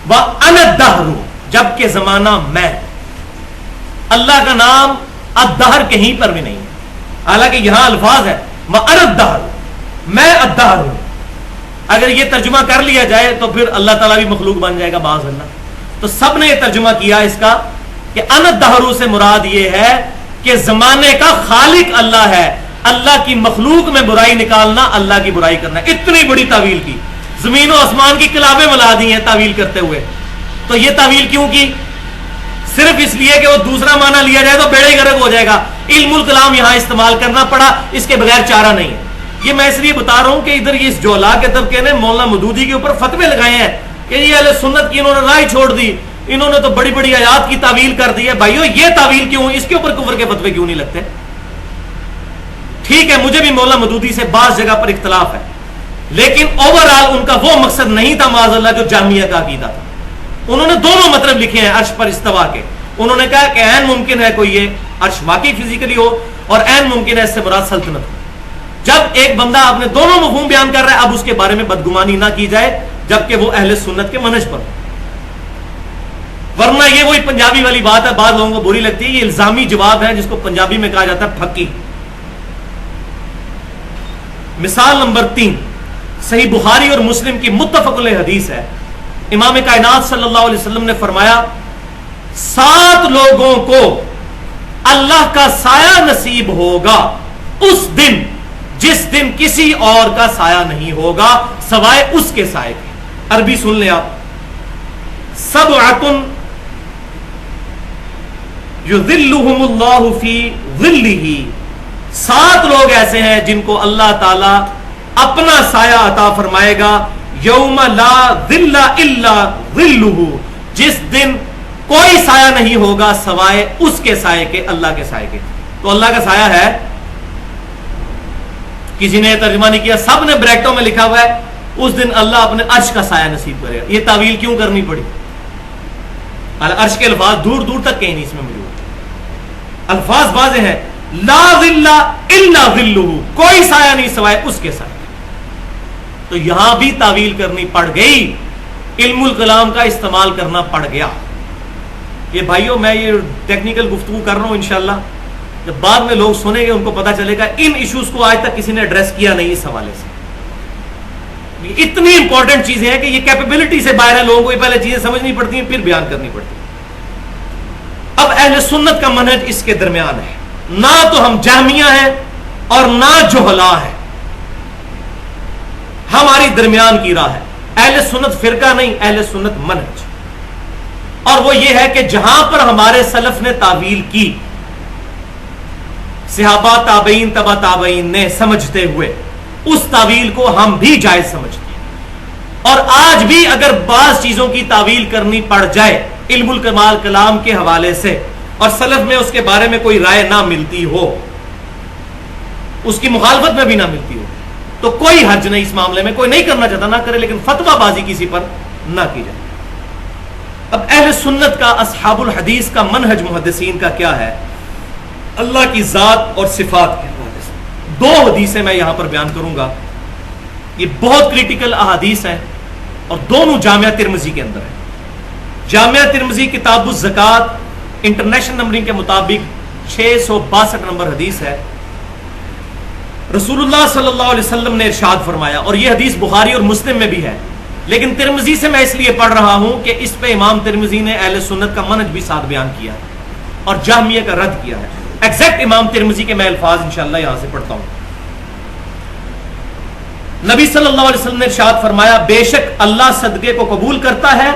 Speaker 1: وَأَنَا الدَّهْرُ، جبکہ زمانہ میں۔ اللہ کا نام الدہر کہیں پر بھی نہیں ہے، حالانکہ یہاں الفاظ ہے وَأَنَا الدَّهْرُ، میں الدہر ہوں۔ اگر یہ ترجمہ کر لیا جائے تو پھر اللہ تعالیٰ بھی مخلوق بن جائے گا باذ اللہ۔ تو سب نے یہ ترجمہ کیا اس کا کہ انا الدہر سے مراد یہ ہے کہ زمانے کا خالق اللہ ہے، اللہ کی مخلوق میں برائی نکالنا اللہ کی برائی کرنا. اتنی بڑی تعویل کی, زمین و آسمان کی کلابیں ملا دی ہیں تعویل کرتے ہوئے. تو یہ تعویل کیوں کی؟ صرف اس لیے کہ وہ دوسرا معنی لیا جائے تو بیڑے گرک ہو جائے گا. علم الکلام یہاں استعمال کرنا پڑا, اس کے بغیر چارہ نہیں ہے. یہ میں اس لیے بتا رہا ہوں کہ ادھر یہ اس جولا کے طبقے نے مولانا مودودی کے اوپر فتوے لگائے ہیں کہ یہ اہل سنت کی انہوں نے رائے چھوڑ دی, انہوں نے تو بڑی بڑی آیات کی تعویل کر دی ہے. بھائیو یہ تعویل کیوں, اس کے اوپر کفر کے فتوے کیوں نہیں لگتے؟ ٹھیک ہے مجھے بھی مولانا مودودی سے بعض جگہ پر اختلاف ہے, لیکن اوورآل ان کا وہ مقصد نہیں تھا معاذ اللہ جو جہمیہ کا عقیدہ تھا. انہوں نے دونوں مطلب لکھے ہیں عرش پر استوا کے. انہوں نے کہا کہ عین ممکن ہے کوئی یہ عرش واقعی فزیکلی ہو, اور عین ممکن ہے اس سے مراد سلطنت ہو. جب ایک بندہ اپنے دونوں مفہوم بیان کر رہا ہے, اب اس کے بارے میں بدگمانی نہ کی جائے جبکہ وہ اہل سنت کے منہج پر. ورنہ یہ وہی پنجابی والی بات ہے, بعض لوگوں کو بری لگتی ہے, یہ الزامی جواب ہے جس کو پنجابی میں کہا جاتا ہے پھکی. مثال نمبر 3 صحیح بخاری اور مسلم کی متفق علیہ حدیث ہے. امام کائنات صلی اللہ علیہ وسلم نے فرمایا 7 لوگوں کو اللہ کا سایہ نصیب ہوگا اس دن جس دن کسی اور کا سایہ نہیں ہوگا سوائے اس کے سائے کے. عربی سن لیں آپ, سبعۃ یظلھم اللہ فی ظلہ, 7 لوگ ایسے ہیں جن کو اللہ تعالی اپنا سایہ عطا فرمائے گا, یوم لا ظل الا ظلہ, جس دن کوئی سایہ نہیں ہوگا سوائے اس کے سائے کے, اللہ کے سائے کے. تو اللہ کا سایہ ہے, کسی نے ترجمہ نہیں کیا, سب نے بریکٹوں میں لکھا ہوا ہے اس دن اللہ اپنے عرش کا سایہ نصیب کرے گا. یہ تعویل کیوں کرنی پڑی؟ عرش کے الفاظ دور دور تک کہیں نہیں اس میں موجود, الفاظ واضح ہیں, لا ظل الا ظلہ, کوئی سایہ نہیں سوائے اس کے سائے. تو یہاں بھی تعویل کرنی پڑ گئی, علم الکلام کا استعمال کرنا پڑ گیا. یہ بھائیوں میں یہ ٹیکنیکل گفتگو کر رہا ہوں, انشاءاللہ جب بعد میں لوگ سنیں گے ان کو پتا چلے گا ان ایشوز کو آج تک کسی نے ایڈریس کیا نہیں. اس حوالے سے یہ اتنی امپورٹنٹ چیزیں ہیں کہ یہ کیپیبلٹی سے باہر ہے, لوگوں کو یہ پہلے چیزیں سمجھنی پڑتی ہیں پھر بیان کرنی پڑتی ہیں. اب اہل سنت کا منہج اس کے درمیان ہے, نہ تو ہم جہمیہ ہیں اور نہ جہلا ہیں, ہماری درمیان کی راہ ہے. اہل سنت فرقہ نہیں, اہل سنت منہج. اور وہ یہ ہے کہ جہاں پر ہمارے سلف نے تعویل کی, صحابہ تابعین تبع تابعین نے سمجھتے ہوئے, اس تعویل کو ہم بھی جائز سمجھتے ہیں. اور آج بھی اگر بعض چیزوں کی تعویل کرنی پڑ جائے علم الکمال کلام کے حوالے سے, اور سلف میں اس کے بارے میں کوئی رائے نہ ملتی ہو, اس کی مخالفت میں بھی نہ ملتی ہو, تو کوئی حرج نہیں اس معاملے میں. کوئی نہیں کرنا چاہتا نہ کرے, لیکن فتویٰ بازی کسی پر نہ کی جائے. اب اہل سنت کا, اصحاب الحدیث کا منہج محدثین کا کیا ہے اللہ کی ذات اور صفات کے حوالے سے؟ 2 حدیثیں میں یہاں پر بیان کروں گا. یہ بہت کریٹیکل احادیث ہیں اور دونوں جامعہ ترمذی کے اندر ہیں. جامعہ ترمذی کتاب الزکات انٹرنیشنل نمبرنگ کے مطابق 662 نمبر حدیث ہے. رسول اللہ صلی اللہ علیہ وسلم نے ارشاد فرمایا, اور یہ حدیث بخاری اور مسلم میں بھی ہے, لیکن ترمذی سے میں اس لیے پڑھ رہا ہوں کہ اس پہ امام ترمذی نے اہل سنت کا منہج بھی ساتھ بیان کیا ہے اور جہمیہ کا رد کیا ہے. ایگزیکٹ امام ترمذی کے میں الفاظ انشاءاللہ یہاں سے پڑھتا ہوں. نبی صلی اللہ علیہ وسلم نے ارشاد فرمایا, بے شک اللہ صدقے کو قبول کرتا ہے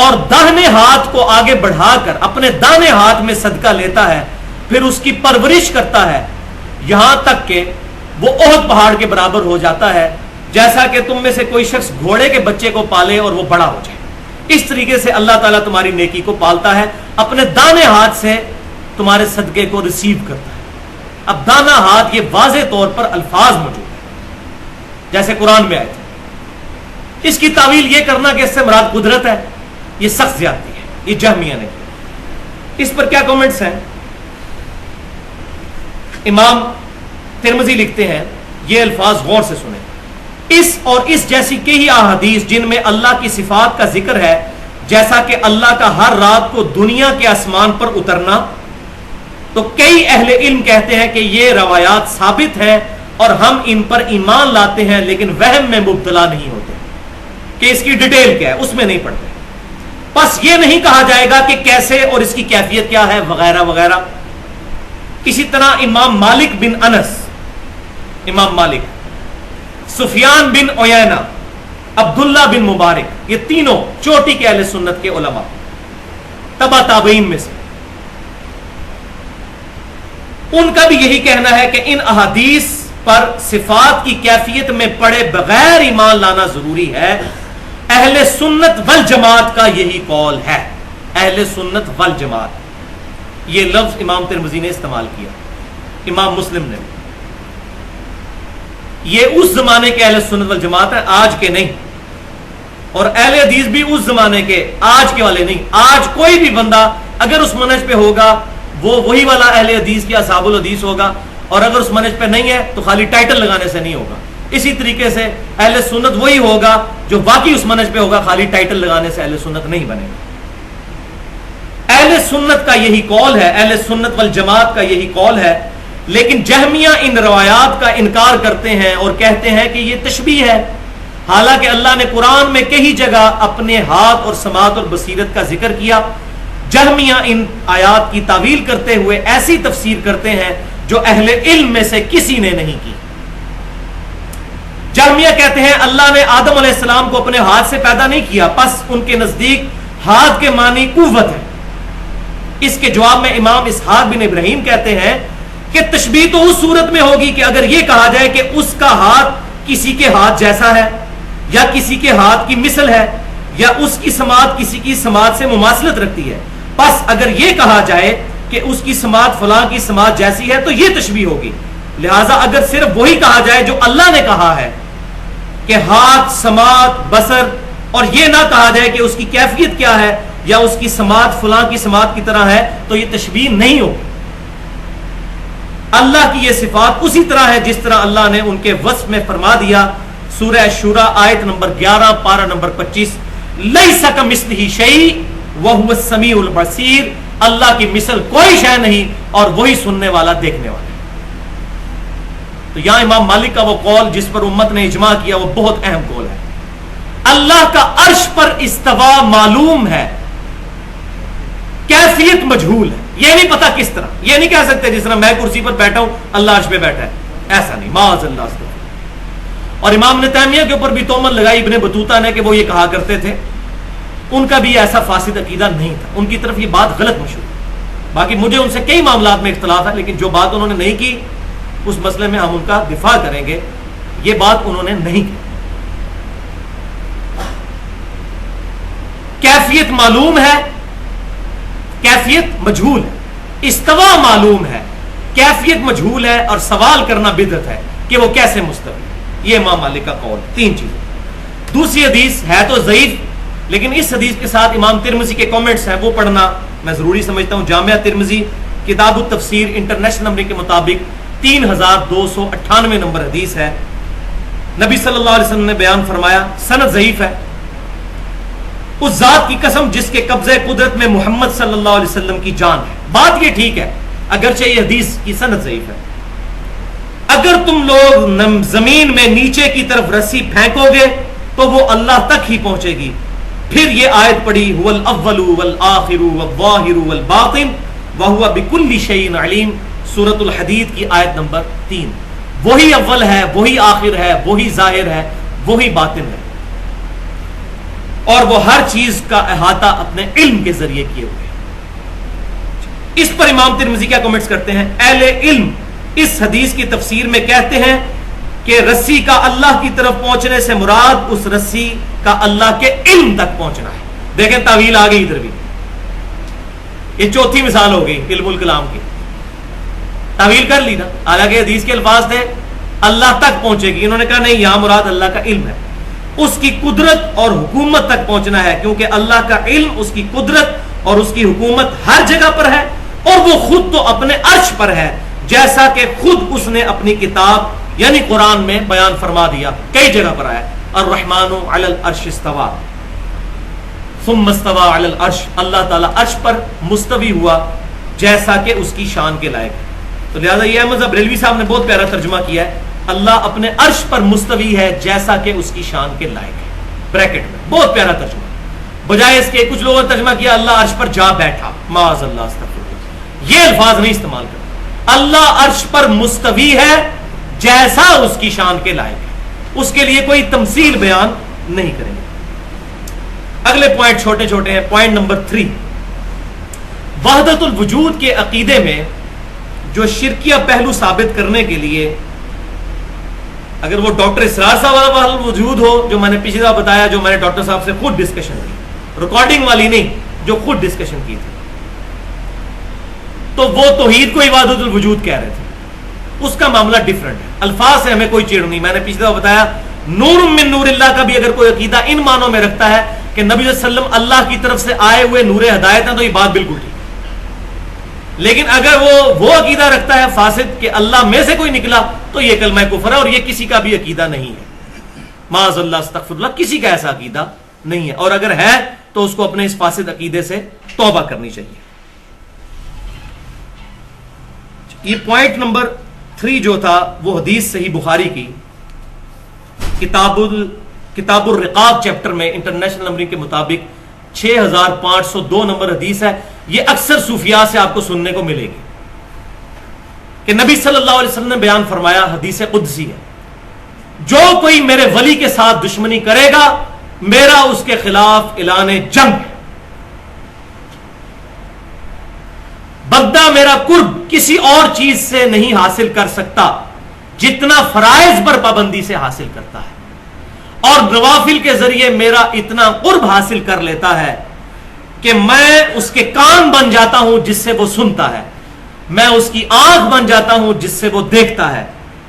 Speaker 1: اور داہنے ہاتھ کو آگے بڑھا کر اپنے داہنے ہاتھ میں صدقہ لیتا ہے, پھر اس کی پرورش کرتا ہے یہاں تک کہ وہ احد پہاڑ کے برابر ہو جاتا ہے, جیسا کہ تم میں سے کوئی شخص گھوڑے کے بچے کو پالے اور وہ بڑا ہو جائے. اس طریقے سے اللہ تعالیٰ تمہاری نیکی کو پالتا ہے, اپنے دانے ہاتھ سے تمہارے صدقے کو ریسیو کرتا ہے. اب دانا ہاتھ یہ واضح طور پر الفاظ موجود ہیں جیسے قرآن میں آئے تھے. اس کی تعویل یہ کرنا کہ اس سے مراد قدرت ہے, یہ سخت زیادتی ہے, یہ جہمیہ نے. اس پر کیا کامنٹس ہیں؟ امام ترمذی لکھتے ہیں, یہ الفاظ غور سے سنیں, اس اور اس جیسی کئی احادیث جن میں اللہ کی صفات کا ذکر ہے, جیسا کہ اللہ کا ہر رات کو دنیا کے آسمان پر اترنا, تو کئی اہل علم کہتے ہیں کہ یہ روایات ثابت ہیں اور ہم ان پر ایمان لاتے ہیں, لیکن وہم میں مبتلا نہیں ہوتے کہ اس کی ڈیٹیل کیا ہے, اس میں نہیں پڑھتے. بس یہ نہیں کہا جائے گا کہ کیسے اور اس کی کیفیت کیا ہے وغیرہ وغیرہ. اسی طرح امام مالک بن انس امام مالک, سفیان بن عیینہ, عبداللہ بن مبارک, یہ تینوں چوٹی کے اہل سنت کے علماء, تبع تابعین میں سے. ان کا بھی یہی کہنا ہے کہ ان احادیث پر صفات کی کیفیت میں پڑے بغیر ایمان لانا ضروری ہے. اہل سنت والجماعت کا یہی قول ہے. اہل سنت والجماعت, یہ لفظ امام ترمذی نے استعمال کیا, امام مسلم نے. یہ اس زمانے کے اہل سنت والجماعت ہے, آج کے نہیں. اور اہل حدیث بھی اس زمانے کے, آج کے والے نہیں. آج کوئی بھی بندہ اگر اس منہج پہ ہوگا وہ وہی والا اہل حدیث کی اصحاب الحدیث ہوگا, اور اگر اس منہج پہ نہیں ہے تو خالی ٹائٹل لگانے سے نہیں ہوگا. اسی طریقے سے اہل سنت وہی ہوگا جو واقعی اس منہج پہ ہوگا, خالی ٹائٹل لگانے سے اہل سنت نہیں بنے گا. اہل سنت کا یہی قول ہے, اہل سنت والجماعت کا یہی قول ہے. لیکن جہمیہ ان روایات کا انکار کرتے ہیں اور کہتے ہیں کہ یہ تشبیہ ہے, حالانکہ اللہ نے قرآن میں کئی جگہ اپنے ہاتھ اور سماعت اور بصیرت کا ذکر کیا. جہمیہ ان آیات کی تعویل کرتے ہوئے ایسی تفسیر کرتے ہیں جو اہل علم میں سے کسی نے نہیں کی. جہمیہ کہتے ہیں اللہ نے آدم علیہ السلام کو اپنے ہاتھ سے پیدا نہیں کیا, پس ان کے نزدیک ہاتھ کے معنی قوت ہے. اس کے جواب میں امام اسحاق بن ابراہیم کہتے ہیں کہ تشبیہ تو اس صورت میں ہوگی کہ اگر یہ کہا جائے کہ اس کا ہاتھ کسی کے ہاتھ جیسا ہے, یا کسی کے ہاتھ کی مثل ہے, یا اس کی سماعت کسی کی سماعت سے مماثلت رکھتی ہے. بس اگر یہ کہا جائے کہ اس کی سماعت فلاں کی سماعت جیسی ہے تو یہ تشبیہ ہوگی. لہٰذا اگر صرف وہی کہا جائے جو اللہ نے کہا ہے کہ ہاتھ, سماعت, بصر, اور یہ نہ کہا جائے کہ اس کی کیفیت کیا ہے یا اس کی سماعت فلاں کی سماعت کی طرح ہے, تو یہ تشبیہ نہیں ہوگی. اللہ کی یہ صفات اسی طرح ہے جس طرح اللہ نے ان کے وصف میں فرما دیا. سورہ شورى آیت نمبر 11 پارہ نمبر 25, لیس کمثلہ شیء وہو السمیع البصیر, اللہ کی مثل کوئی شے نہیں اور وہی سننے والا دیکھنے والا. تو یہاں امام مالک کا وہ قول جس پر امت نے اجماع کیا وہ بہت اہم قول ہے. اللہ کا عرش پر استوا معلوم ہے, کیفیت مجہول ہے, یہ نہیں پتا کس طرح. یہ نہیں کہہ سکتے جس طرح میں کرسی پر بیٹھا ہوں اللہ عرش پہ بیٹھا ہے, ایسا نہیں, معاذ اللہ. اور امام نے تیمیہ کے اوپر بھی تہمت لگائی ابن بطوطہ نے کہ وہ یہ کہا کرتے تھے. ان کا بھی ایسا فاسد عقیدہ نہیں تھا, ان کی طرف یہ بات غلط مشہور. باقی مجھے ان سے کئی معاملات میں اختلاف ہے, لیکن جو بات انہوں نے نہیں کی اس مسئلے میں ہم ان کا دفاع کریں گے. یہ بات انہوں نے نہیں کی. کیفیت معلوم ہے, کیفیت مجہول ہے. استوا معلوم ہے, کیفیت مجہول ہے, اور سوال کرنا بدعت ہے کہ وہ کیسے مستوی. یہ امام مالک کا قول. تین چیزیں. دوسری حدیث ہے تو ضعیف, لیکن اس حدیث کے ساتھ امام ترمذی کے کامنٹس ہیں وہ پڑھنا میں ضروری سمجھتا ہوں. جامعہ ترمذی کتاب التفسیر انٹرنیشنل نمبر کے مطابق 3298 نمبر حدیث ہے. نبی صلی اللہ علیہ وسلم نے بیان فرمایا, سند ضعیف ہے, اس ذات کی قسم جس کے قبضے قدرت میں محمد صلی اللہ علیہ وسلم کی جان ہے. بات یہ ٹھیک ہے اگرچہ یہ حدیث کی سند ضعیف ہے. اگر تم لوگ زمین میں نیچے کی طرف رسی پھینکو گے تو وہ اللہ تک ہی پہنچے گی. پھر یہ آیت پڑھی, هو الاول والآخر والظاہر والباطن وهو بكل شيء علیم, سورۃ الحدید کی آیت نمبر 3. وہی اول ہے, وہی آخر ہے, وہی ظاہر ہے, وہی باطن ہے, اور وہ ہر چیز کا احاطہ اپنے علم کے ذریعے کیے ہوئے. اس پر امام ترمذی کیا کمنٹس کرتے ہیں؟ اہل علم اس حدیث کی تفسیر میں کہتے ہیں کہ رسی کا اللہ کی طرف پہنچنے سے مراد اس رسی کا اللہ کے علم تک پہنچنا ہے. دیکھیں تعویل آ گئی ادھر بھی, یہ چوتھی مثال ہو گئی علم الکلام کی. تعویل کر لی نا, حالانکہ حدیث کے الفاظ تھے اللہ تک پہنچے گی, انہوں نے کہا نہیں, یہاں مراد اللہ کا علم ہے, اس کی قدرت اور حکومت تک پہنچنا ہے, کیونکہ اللہ کا علم, اس کی قدرت اور اس کی حکومت ہر جگہ پر ہے, اور وہ خود تو اپنے عرش پر ہے, جیسا کہ خود اس نے اپنی کتاب یعنی قرآن میں بیان فرما دیا. کئی جگہ پر آیا الرحمن علی العرش استوى ثم استوى علی العرش, اللہ تعالیٰ عرش پر مستوی ہوا جیسا کہ اس کی شان کے لائق ہے. تو لہذا یہ احمد بریلوی صاحب نے بہت پیارا ترجمہ کیا ہے, اللہ اپنے عرش پر مستوی ہے جیسا کہ اس کی شان کے لائق ہے, بریکٹ میں. بہت پیارا ترجمہ. بجائے اس کے کچھ لوگوں نے ترجمہ کیا اللہ عرش پر جا بیٹھا, معاذ اللہ, استغفر اللہ. یہ الفاظ نہیں استعمال کرنا. اللہ عرش پر مستوی ہے جیسا اس کی شان کے لائق ہے، اس کے لیے کوئی تمثیل بیان نہیں کریں گے۔ اگلے پوائنٹ چھوٹے چھوٹے ہیں۔ پوائنٹ نمبر 3، وحدت الوجود کے عقیدے میں جو شرکیہ پہلو ثابت کرنے کے لیے، اگر وہ ڈاکٹر اسرار صاحب والا وحدت الوجود ہو جو میں نے پچھلی دفعہ بتایا، جو میں نے ڈاکٹر صاحب سے خود ڈسکشن کی، ریکارڈنگ والی نہیں، جو خود ڈسکشن کی تھی، تو وہ توحید کو وحدت الوجود کہہ رہے تھے، اس کا معاملہ ڈیفرنٹ ہے، الفاظ سے ہمیں کوئی چیڑ نہیں۔ میں نے پچھلی دفعہ بتایا نور من نور اللہ کا بھی اگر کوئی عقیدہ ان معنوں میں رکھتا ہے کہ نبی صلی اللہ علیہ وسلم اللہ کی طرف سے آئے ہوئے نور ہدایت ہیں، تو یہ بات بالکل ٹھیک ہے۔ لیکن اگر وہ عقیدہ رکھتا ہے فاسد کہ اللہ میں سے کوئی نکلا، تو یہ کلمہ کفر ہے، اور یہ کسی کا بھی عقیدہ نہیں ہے، معاذ اللہ استغفر اللہ، کسی کا ایسا عقیدہ نہیں ہے، اور اگر ہے تو اس کو اپنے اس فاسد عقیدے سے توبہ کرنی چاہیے۔ یہ پوائنٹ نمبر 3 جو تھا وہ حدیث صحیح بخاری کی کتاب الرقاق چیپٹر میں انٹرنیشنل نمبرنگ کے مطابق 6502 نمبر حدیث ہے۔ یہ اکثر صوفیاء سے آپ کو سننے کو ملے گی کہ نبی صلی اللہ علیہ وسلم نے بیان فرمایا، حدیث قدسی ہے، جو کوئی میرے ولی کے ساتھ دشمنی کرے گا میرا اس کے خلاف اعلان جنگ ہے۔ بندہ میرا قرب کسی اور چیز سے نہیں حاصل کر سکتا جتنا فرائض پر پابندی سے حاصل کرتا ہے، اور نوافل کے ذریعے میرا اتنا قرب حاصل کر لیتا ہے کہ میں اس کے کان بن جاتا ہوں جس سے وہ سنتا ہے، میں اس کی آنکھ بن جاتا ہوں جس سے وہ دیکھتا ہے،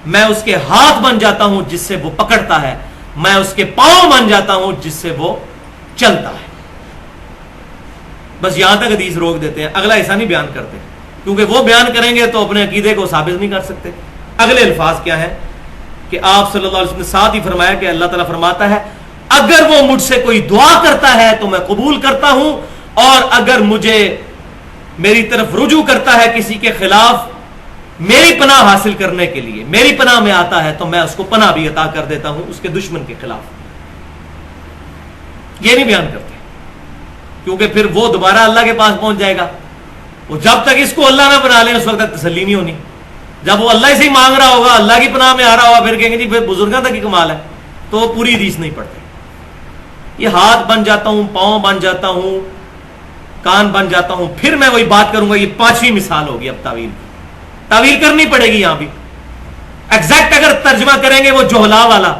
Speaker 1: میں اس کے ہاتھ بن جاتا ہوں جس سے وہ پکڑتا ہے، میں اس کے پاؤں بن جاتا ہوں جس سے وہ چلتا ہے۔ بس یہاں تک حدیث روک دیتے ہیں، اگلا ایسا نہیں بیان کرتے، کیونکہ وہ بیان کریں گے تو اپنے عقیدے کو ثابت نہیں کر سکتے۔ اگلے الفاظ کیا ہیں کہ آپ صلی اللہ علیہ وسلم نے ساتھ ہی فرمایا کہ اللہ تعالیٰ فرماتا ہے اگر وہ مجھ سے کوئی دعا کرتا ہے تو میں قبول کرتا ہوں، اور اگر مجھے میری طرف رجوع کرتا ہے کسی کے خلاف میری پناہ حاصل کرنے کے لیے، میری پناہ میں آتا ہے تو میں اس کو پناہ بھی عطا کر دیتا ہوں اس کے دشمن کے خلاف۔ یہ نہیں بیان کرتے، کیونکہ پھر وہ دوبارہ اللہ کے پاس پہنچ جائے گا، وہ جب تک اس کو اللہ نہ بنا لیں اس وقت تک تسلی نہیں ہونی۔ جب وہ اللہ سے ہی مانگ رہا ہوگا، اللہ کی پناہ میں آ رہا ہوگا، پھر کہیں گے جی پھر بزرگاں تک ہی کمال ہے، تو وہ پوری حدیث نہیں پڑھتے۔ یہ ہاتھ بن جاتا ہوں، پاؤں بن جاتا ہوں، کان بن جاتا ہوں، پھر میں وہی بات کروں گا، یہ 5ویں مثال ہوگی۔ اب تعویل کرنی پڑے گی، یہاں بھی ایگزیکٹ اگر ترجمہ کریں گے وہ جوہلا والا،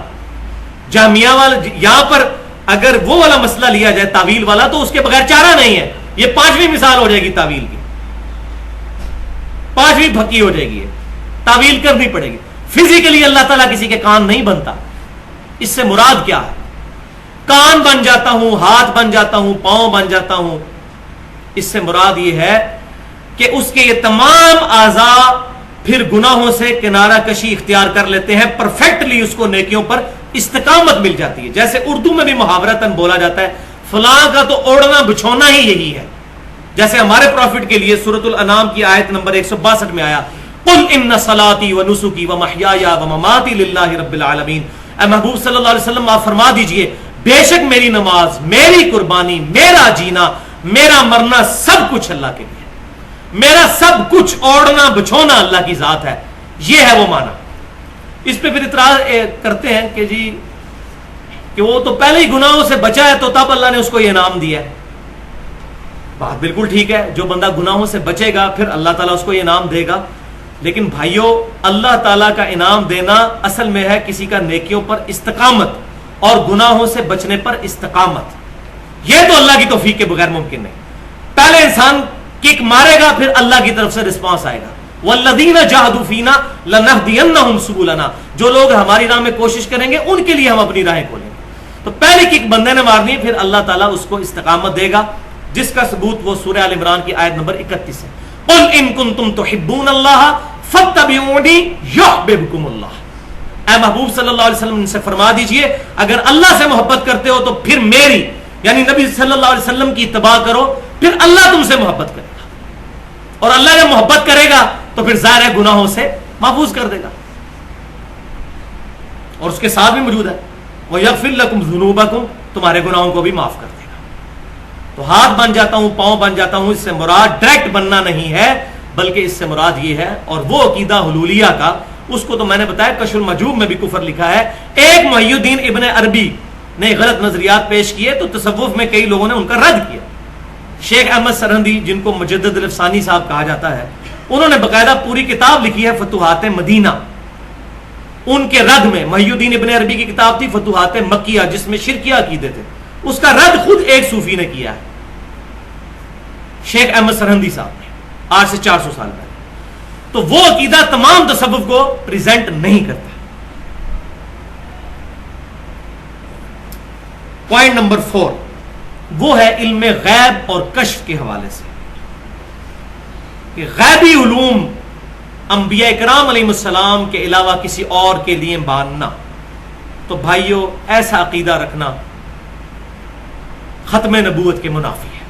Speaker 1: جہمیہ والا، یہاں پر اگر وہ والا مسئلہ لیا جائے تعویل والا تو اس کے بغیر چارہ نہیں ہے۔ یہ 5ویں مثال ہو جائے گی تعویل کی، 5ویں پھکی ہو جائے گی، تعویل کرنی پڑے گی۔ فزیکلی اللہ تعالیٰ کسی کے کان نہیں بنتا، اس سے مراد کیا ہے؟ کان بن جاتا ہوں، ہاتھ بن جاتا ہوں، پاؤں بن جاتا ہوں، اس سے مراد یہ ہے کہ اس کے یہ تمام اعضاء پھر گناہوں سے کنارہ کشی اختیار کر لیتے ہیں، پرفیکٹلی اس کو نیکیوں پر استقامت مل جاتی ہے۔ جیسے اردو میں بھی محاورتاً بولا جاتا ہے فلاں کا تو اوڑھنا بچھونا ہی یہی ہے، جیسے ہمارے پروفٹ کے لیے سورۃ الانعام کی آیت نمبر 162 میں آیا قل ان صلاتي ونسكي ومحياي ومماتي لله رب العالمین۔ اے محبوب صلی اللہ علیہ وسلم آپ فرما دیجئے بے شک میری نماز، میری قربانی، میرا جینا، میرا مرنا سب کچھ اللہ کے لیے، میرا سب کچھ اوڑھنا بچھونا اللہ کی ذات ہے۔ یہ ہے وہ معنی۔ اس پہ پھر اعتراض کرتے ہیں کہ جی کہ وہ تو پہلے ہی گناہوں سے بچا ہے تو تب اللہ نے اس کو یہ انعام دیا ہے۔ بات بالکل ٹھیک ہے، جو بندہ گناہوں سے بچے گا پھر اللہ تعالیٰ اس کو یہ انعام دے گا، لیکن بھائیوں اللہ تعالیٰ کا انعام دینا اصل میں ہے کسی کا نیکیوں پر استقامت اور گناہوں سے بچنے پر استقامت۔ یہ تو اللہ کی توفیق کے بغیر ممکن نہیں۔ پہلے انسان کک مارے گا پھر اللہ کی طرف سے رسپانس آئے گا، وَالَّذِينَ جَاهَدُوا فِينَا لَنَهْدِيَنَّهُمْ سُبُلَنَا، جو لوگ ہماری راہ میں کوشش کریں گے ان کے لیے ہم اپنی راہیں کھولیں گے۔ تو پہلے کک بندے نے مارنی ہے، پھر اللہ تعالیٰ اس کو استقامت دے گا، جس کا ثبوت وہ سورہ آل عمران کی آیت نمبر 31 ہے۔ قُلْ إِن كُنتُمْ تُحِبُّونَ اللَّهَ فَاتَّبِعُونِي يُحْبِبْكُمُ اللَّهُ۔ اے محبوب صلی اللہ علیہ وسلم ان سے فرما دیجئے اگر اللہ سے محبت کرتے ہو تو پھر میری یعنی نبی صلی اللہ علیہ وسلم کی اتباع کرو، پھر اللہ تم سے محبت کرے گا، اور اللہ جب محبت کرے گا تو پھر ظاہر ہے گناہوں سے محفوظ کر دے گا، اور اس کے ساتھ بھی موجود ہے وَيَغْفِرْ لَكُمْ ذُنُوبَكُمْ، تمہارے گناہوں کو بھی معاف کر دے گا۔ تو ہاتھ بن جاتا ہوں، پاؤں بن جاتا ہوں، اس سے مراد ڈائریکٹ بننا نہیں ہے، بلکہ اس سے مراد یہ ہے، اور وہ عقیدہ حلولیہ کا اس کو تو میں نے بتایا کشف المحجوب میں بھی کفر لکھا ہے. ایک محی الدین ابن عربی نے غلط نظریات پیش کیے تو تصوف میں کئی لوگوں نے ان کا رد کیا. شیخ احمد سرہندی جن کو مجدد الافسانی صاحب کہا جاتا ہے, انہوں نے باقاعدہ پوری کتاب لکھی ہے فتوحات مدینہ. ان کے رد میں محی الدین ابن عربی کی کتاب تھی فتوحات مکیہ جس میں شرکیہ عقیدے تھے, اس کا رد خود ایک صوفی نے کیا ہے, شیخ احمد سرہندی صاحب نے, آج سے 400 سال پہلے. تو وہ عقیدہ تمام تصوف کو پریزنٹ نہیں کرتا. پوائنٹ نمبر 4 وہ ہے علم غیب اور کشف کے حوالے سے کہ غیبی علوم انبیاء کرام علیہ السلام کے علاوہ کسی اور کے لیے ماننا. تو بھائیو ایسا عقیدہ رکھنا ختم نبوت کے منافی ہے,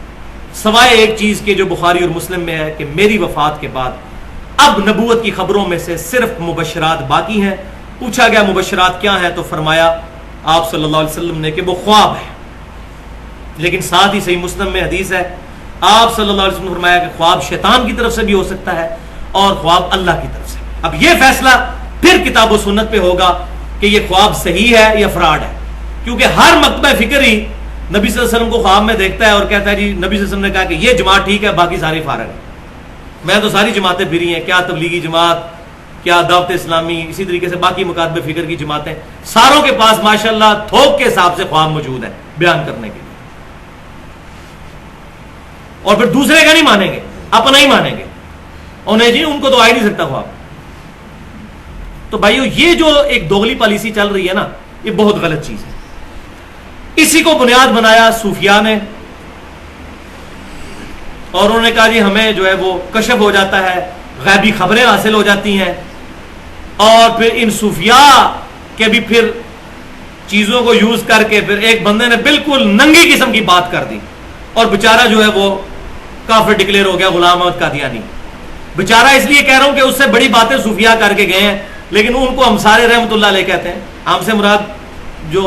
Speaker 1: سوائے ایک چیز کے جو بخاری اور مسلم میں ہے کہ میری وفات کے بعد اب نبوت کی خبروں میں سے صرف مبشرات باقی ہیں. پوچھا گیا مبشرات کیا ہیں, تو فرمایا آپ صلی اللہ علیہ وسلم نے کہ وہ خواب ہے. لیکن ساتھ ہی صحیح مسلم میں حدیث ہے, آپ صلی اللہ علیہ وسلم نے فرمایا کہ خواب شیطان کی طرف سے بھی ہو سکتا ہے اور خواب اللہ کی طرف سے. اب یہ فیصلہ پھر کتاب و سنت پہ ہوگا کہ یہ خواب صحیح ہے یا فراڈ ہے, کیونکہ ہر مکتبہ فکر ہی نبی صلی اللہ علیہ وسلم کو خواب میں دیکھتا ہے اور کہتا ہے جی نبی صلی اللہ علیہ وسلم نے کہا کہ یہ جماعت ٹھیک ہے, باقی ساری فارغ ہے. میں تو ساری جماعتیں پھری ہیں, کیا تبلیغی جماعت, کیا دعوت اسلامی, اسی طریقے سے باقی مکاتب فکر کی جماعتیں, ساروں کے پاس ماشاءاللہ تھوک کے حساب سے خواب موجود ہے بیان کرنے کے لیے. اور پھر دوسرے کا نہیں مانیں گے, اپنا ہی مانیں گے, انہیں جی ان کو تو آ ہی نہیں سکتا خواب. تو بھائیو یہ جو ایک دوغلی پالیسی چل رہی ہے نا, یہ بہت غلط چیز ہے. اسی کو بنیاد بنایا صوفیاء نے, اور انہوں نے کہا جی ہمیں جو ہے وہ کشف ہو جاتا ہے, غیبی خبریں حاصل ہو جاتی ہیں. اور پھر ان صوفیاء کے بھی پھر چیزوں کو یوز کر کے پھر ایک بندے نے بالکل ننگی قسم کی بات کر دی, اور بیچارہ جو ہے وہ کافر ڈکلیئر ہو گیا, غلام احمد قادیانی. بیچارہ اس لیے کہہ رہا ہوں کہ اس سے بڑی باتیں صوفیاء کر کے گئے ہیں, لیکن ان کو ہم سارے رحمت اللہ علیہ کہتے ہیں. ہم سے مراد جو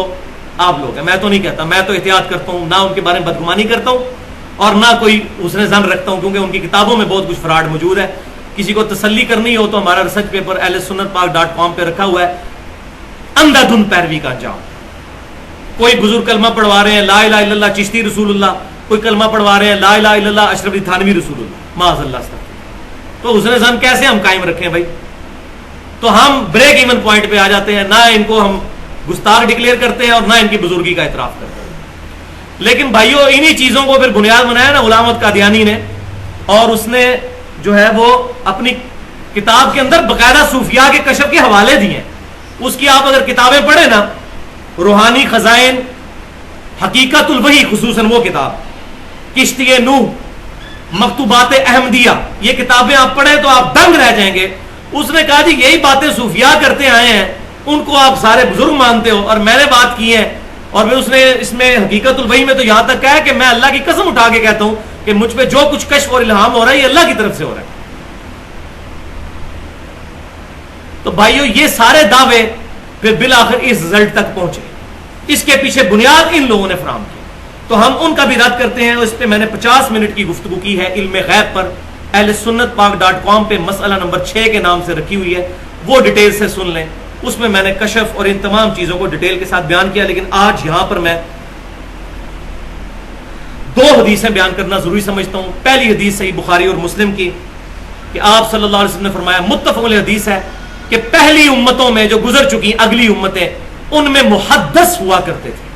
Speaker 1: آپ لوگ ہیں, میں تو نہیں کہتا, میں تو احتیاط کرتا ہوں, نہ ان کے بارے میں بدگمانی کرتا ہوں اور نہ کوئی حسن ظن رکھتا ہوں, کیونکہ ان کی کتابوں میں بہت کچھ فراڈ موجود ہے. کسی کو تسلی کرنی ہو تو ہمارا ریسرچ پیپر ahlsunnatpak.com پہ رکھا ہوا ہے, اندھا دھند پیروی کا انجام. کوئی بزرگ کلمہ پڑھوا رہے ہیں لا الہ الا اللہ چشتی رسول اللہ, کوئی کلمہ پڑھوا رہے ہیں لا الہ الا اللہ اشرف علی تھانوی رسول اللہ, معاذ اللہ استغفر. تو حسن ظن کیسے ہم قائم رکھیں بھائی؟ تو ہم بریک ایون پوائنٹ پہ آ جاتے ہیں, نہ ان کو ہم گستاخ ڈکلیئر کرتے ہیں اور نہ ان کی بزرگی کا اعتراف کرتے ہیں. لیکن بھائیو انہی چیزوں کو پھر بنیاد بنایا نا غلام احمد قادیانی نے, اور اس نے جو ہے وہ اپنی کتاب کے اندر باقاعدہ صوفیاء کے کشف کے حوالے دیے ہیں. اس کی آپ اگر کتابیں پڑھیں نا, روحانی خزائن, حقیقت الوحی خصوصاً وہ کتاب, کشتی نوح, مکتوبات احمدیہ, یہ کتابیں آپ پڑھیں تو آپ دنگ رہ جائیں گے. اس نے کہا جی یہی باتیں صوفیاء کرتے آئے ہیں, ان کو آپ سارے بزرگ مانتے ہو اور میں نے بات کی ہے. اور پھر اس نے اس میں حقیقت الوحی میں تو یہاں تک کہا ہے کہ میں اللہ کی قسم اٹھا کے کہتا ہوں کہ مجھ پہ جو کچھ کشف اور الہام ہو رہا ہے یہ اللہ کی طرف سے ہو رہا ہے. تو بھائیو یہ سارے دعوے پھر بالآخر اس رزلٹ تک پہنچے, اس کے پیچھے بنیاد ان لوگوں نے فراہم کی. تو ہم ان کا بھی رد کرتے ہیں. اس پہ میں نے 50 منٹ کی گفتگو کی ہے علم غیب پر, ahlsunnatpak.com پہ مسئلہ نمبر 6 کے نام سے رکھی ہوئی ہے, وہ ڈیٹیل سے سن لیں. اس میں میں نے کشف اور ان تمام چیزوں کو ڈیٹیل کے ساتھ بیان کیا. لیکن آج یہاں پر میں 2 حدیثیں بیان کرنا ضروری سمجھتا ہوں. پہلی حدیث صحیح بخاری اور مسلم کی کہ آپ صلی اللہ علیہ وسلم نے فرمایا, متفق علیہ حدیث ہے, کہ پہلی امتوں میں جو گزر چکی اگلی امتیں, ان میں محدث ہوا کرتے تھے.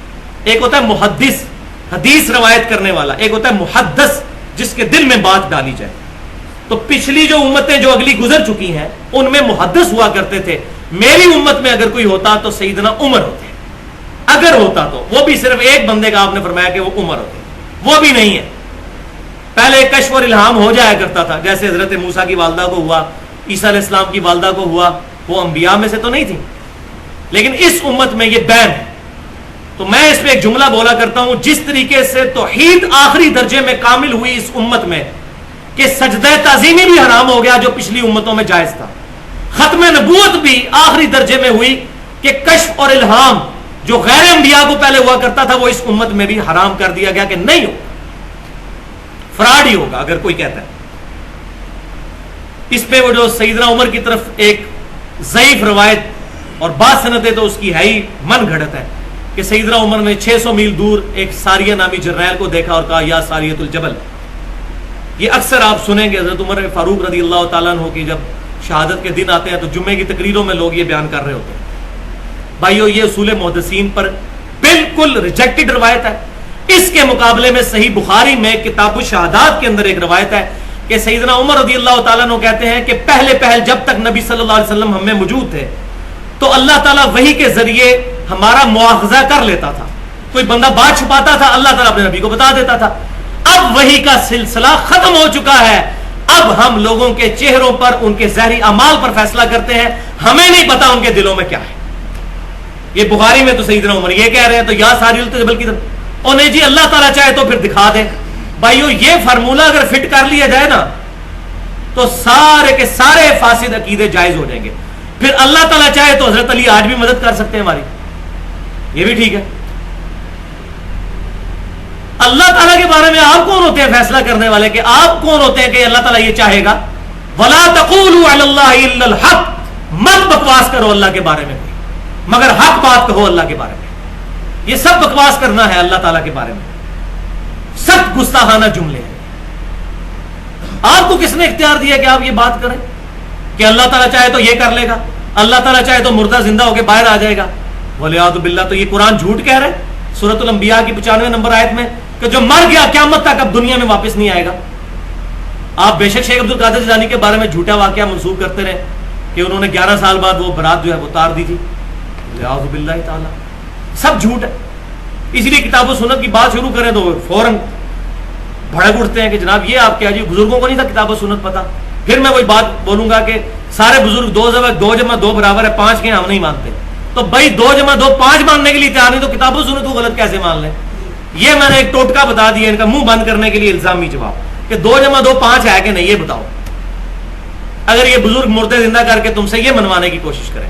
Speaker 1: ایک ہوتا ہے محدث, حدیث روایت کرنے والا, ایک ہوتا ہے محدث جس کے دل میں بات ڈالی جائے. تو پچھلی جو امتیں جو اگلی گزر چکی ہیں ان میں محدث ہوا کرتے تھے. میری امت میں اگر کوئی ہوتا تو سیدنا عمر ہوتے, اگر ہوتا تو وہ بھی صرف ایک بندے کا آپ نے فرمایا کہ وہ عمر ہوتے, وہ بھی نہیں ہے. پہلے کشف اور الہام ہو جایا کرتا تھا, جیسے حضرت موسیٰ کی والدہ کو ہوا, عیسیٰ علیہ السلام کی والدہ کو ہوا, وہ انبیاء میں سے تو نہیں تھی. لیکن اس امت میں یہ بین ہے. تو میں اس پہ ایک جملہ بولا کرتا ہوں, جس طریقے سے توحید آخری درجے میں کامل ہوئی اس امت میں کہ سجدہ تعظیمی بھی حرام ہو گیا جو پچھلی امتوں میں جائز تھا, ختم نبوت بھی آخری درجے میں ہوئی کہ کشف اور الہام جو غیر انبیاء کو پہلے ہوا کرتا تھا وہ اس امت میں بھی حرام کر دیا گیا کہ نہیں ہوگا, فراڈ ہی ہوگا اگر کوئی کہتا ہے. اس پہ وہ جو سیدنا عمر کی طرف ایک ضعیف روایت اور باسندیں تو اس کی ہے ہی من گھڑت ہے کہ سیدنا عمر نے 600 میل دور ایک ساریہ نامی جرنیل کو دیکھا اور کہا یا ساریۃ الجبل. یہ اکثر آپ سنیں گے حضرت عمر فاروق رضی اللہ تعالیٰ عنہ کی جب شہادت کے دن آتے ہیں تو جمعے کی تقریروں میں لوگ یہ بیان کر رہے ہوتے ہیں. بھائیو یہ اصول محدثین پر بالکل ریجیکٹڈ روایت ہے. اس کے مقابلے میں صحیح بخاری میں کتاب الشہادات کے اندر ایک روایت ہے کہ سیدنا عمر رضی اللہ تعالیٰ عنہ کہتے ہیں کہ پہلے جب تک نبی صلی اللہ علیہ وسلم ہم میں موجود تھے تو اللہ تعالیٰ وحی کے ذریعے ہمارا مواخذہ کر لیتا تھا. کوئی بندہ بات چھپاتا تھا, اللہ تعالیٰ اپنے نبی کو بتا دیتا تھا. اب وحی کا سلسلہ ختم ہو چکا ہے. اب ہم لوگوں کے چہروں پر, ان کے ظاہری اعمال پر فیصلہ کرتے ہیں. ہمیں نہیں پتا ان کے دلوں میں کیا ہے. یہ بخاری میں تو سیدنا عمر یہ کہہ رہے ہیں تو یا ساری الجبل کی طرف, اور نہیں جی اللہ تعالیٰ چاہے تو پھر دکھا دے. بھائیو یہ فارمولہ اگر فٹ کر لیا جائے نا تو سارے کے سارے فاسد عقیدے جائز ہو جائیں گے. پھر اللہ تعالیٰ چاہے تو حضرت علی آج بھی مدد کر سکتے ہیں ہماری, یہ بھی ٹھیک ہے. اللہ تعالیٰ کے بارے میں آپ کون ہوتے ہیں فیصلہ کرنے والے, کہ آپ کون ہوتے ہیں کہ اللہ تعالیٰ یہ چاہے گا؟ وَلَا تَقُولُوا عَلَى اللَّهِ إِلَّا الْحَقِّ, مت بکواس کرو اللہ کے بارے میں مگر حق بات کہو اللہ کے بارے میں. یہ سب بکواس کرنا ہے اللہ تعالیٰ کے بارے میں, سب گستاخانہ جملے ہیں. آپ کو کس نے اختیار دیا کہ آپ یہ بات کریں کہ اللہ تعالیٰ چاہے تو یہ کر لے گا, اللہ تعالیٰ چاہے تو مردہ زندہ ہو کے باہر آ جائے گا؟ وَلِعَاذُ بِاللَّہ. تو یہ قرآن جھوٹ کہہ رہا ہے سورۃ الانبیاء کی 95 نمبر آیت میں کہ جو مر گیا قیامت تک اب دنیا میں واپس نہیں آئے گا. آپ بے شک شیخ عبد القادر جیلانی کے بارے میں جھوٹا واقعہ منسوخ کرتے رہے کہ انہوں نے 11 سال بعد وہ برات جو ہے وہ اتار دی تھی. وَلِعَاذُ بِاللَّہ تعالیٰ. سب جھوٹ ہے. اسی لیے کتاب و سنت کی بات شروع کریں تو فوراً بھڑک اٹھتے ہیں کہ جناب یہ آپ کیا جی, بزرگوں کو نہیں تھا کتاب و سنت پتا. پھر میں وہی بات بولوں گا کہ سارے بزرگ 2 جمع 2 برابر ہے 5 کے, ہم نہیں مانتے. تو بھائی 2 جمع 2 5 ماننے کے لیے تیار نہیں تو کتاب و سنت کو غلط کیسے مان لیں؟ یہ میں نے ایک ٹوٹکا بتا دیا ان کا منہ بند کرنے کے لیے الزامی جواب کہ 2 جمع 2 5 ہے کہ نہیں یہ بتاؤ. اگر یہ بزرگ مردے زندہ کر کے تم سے یہ منوانے کی کوشش کریں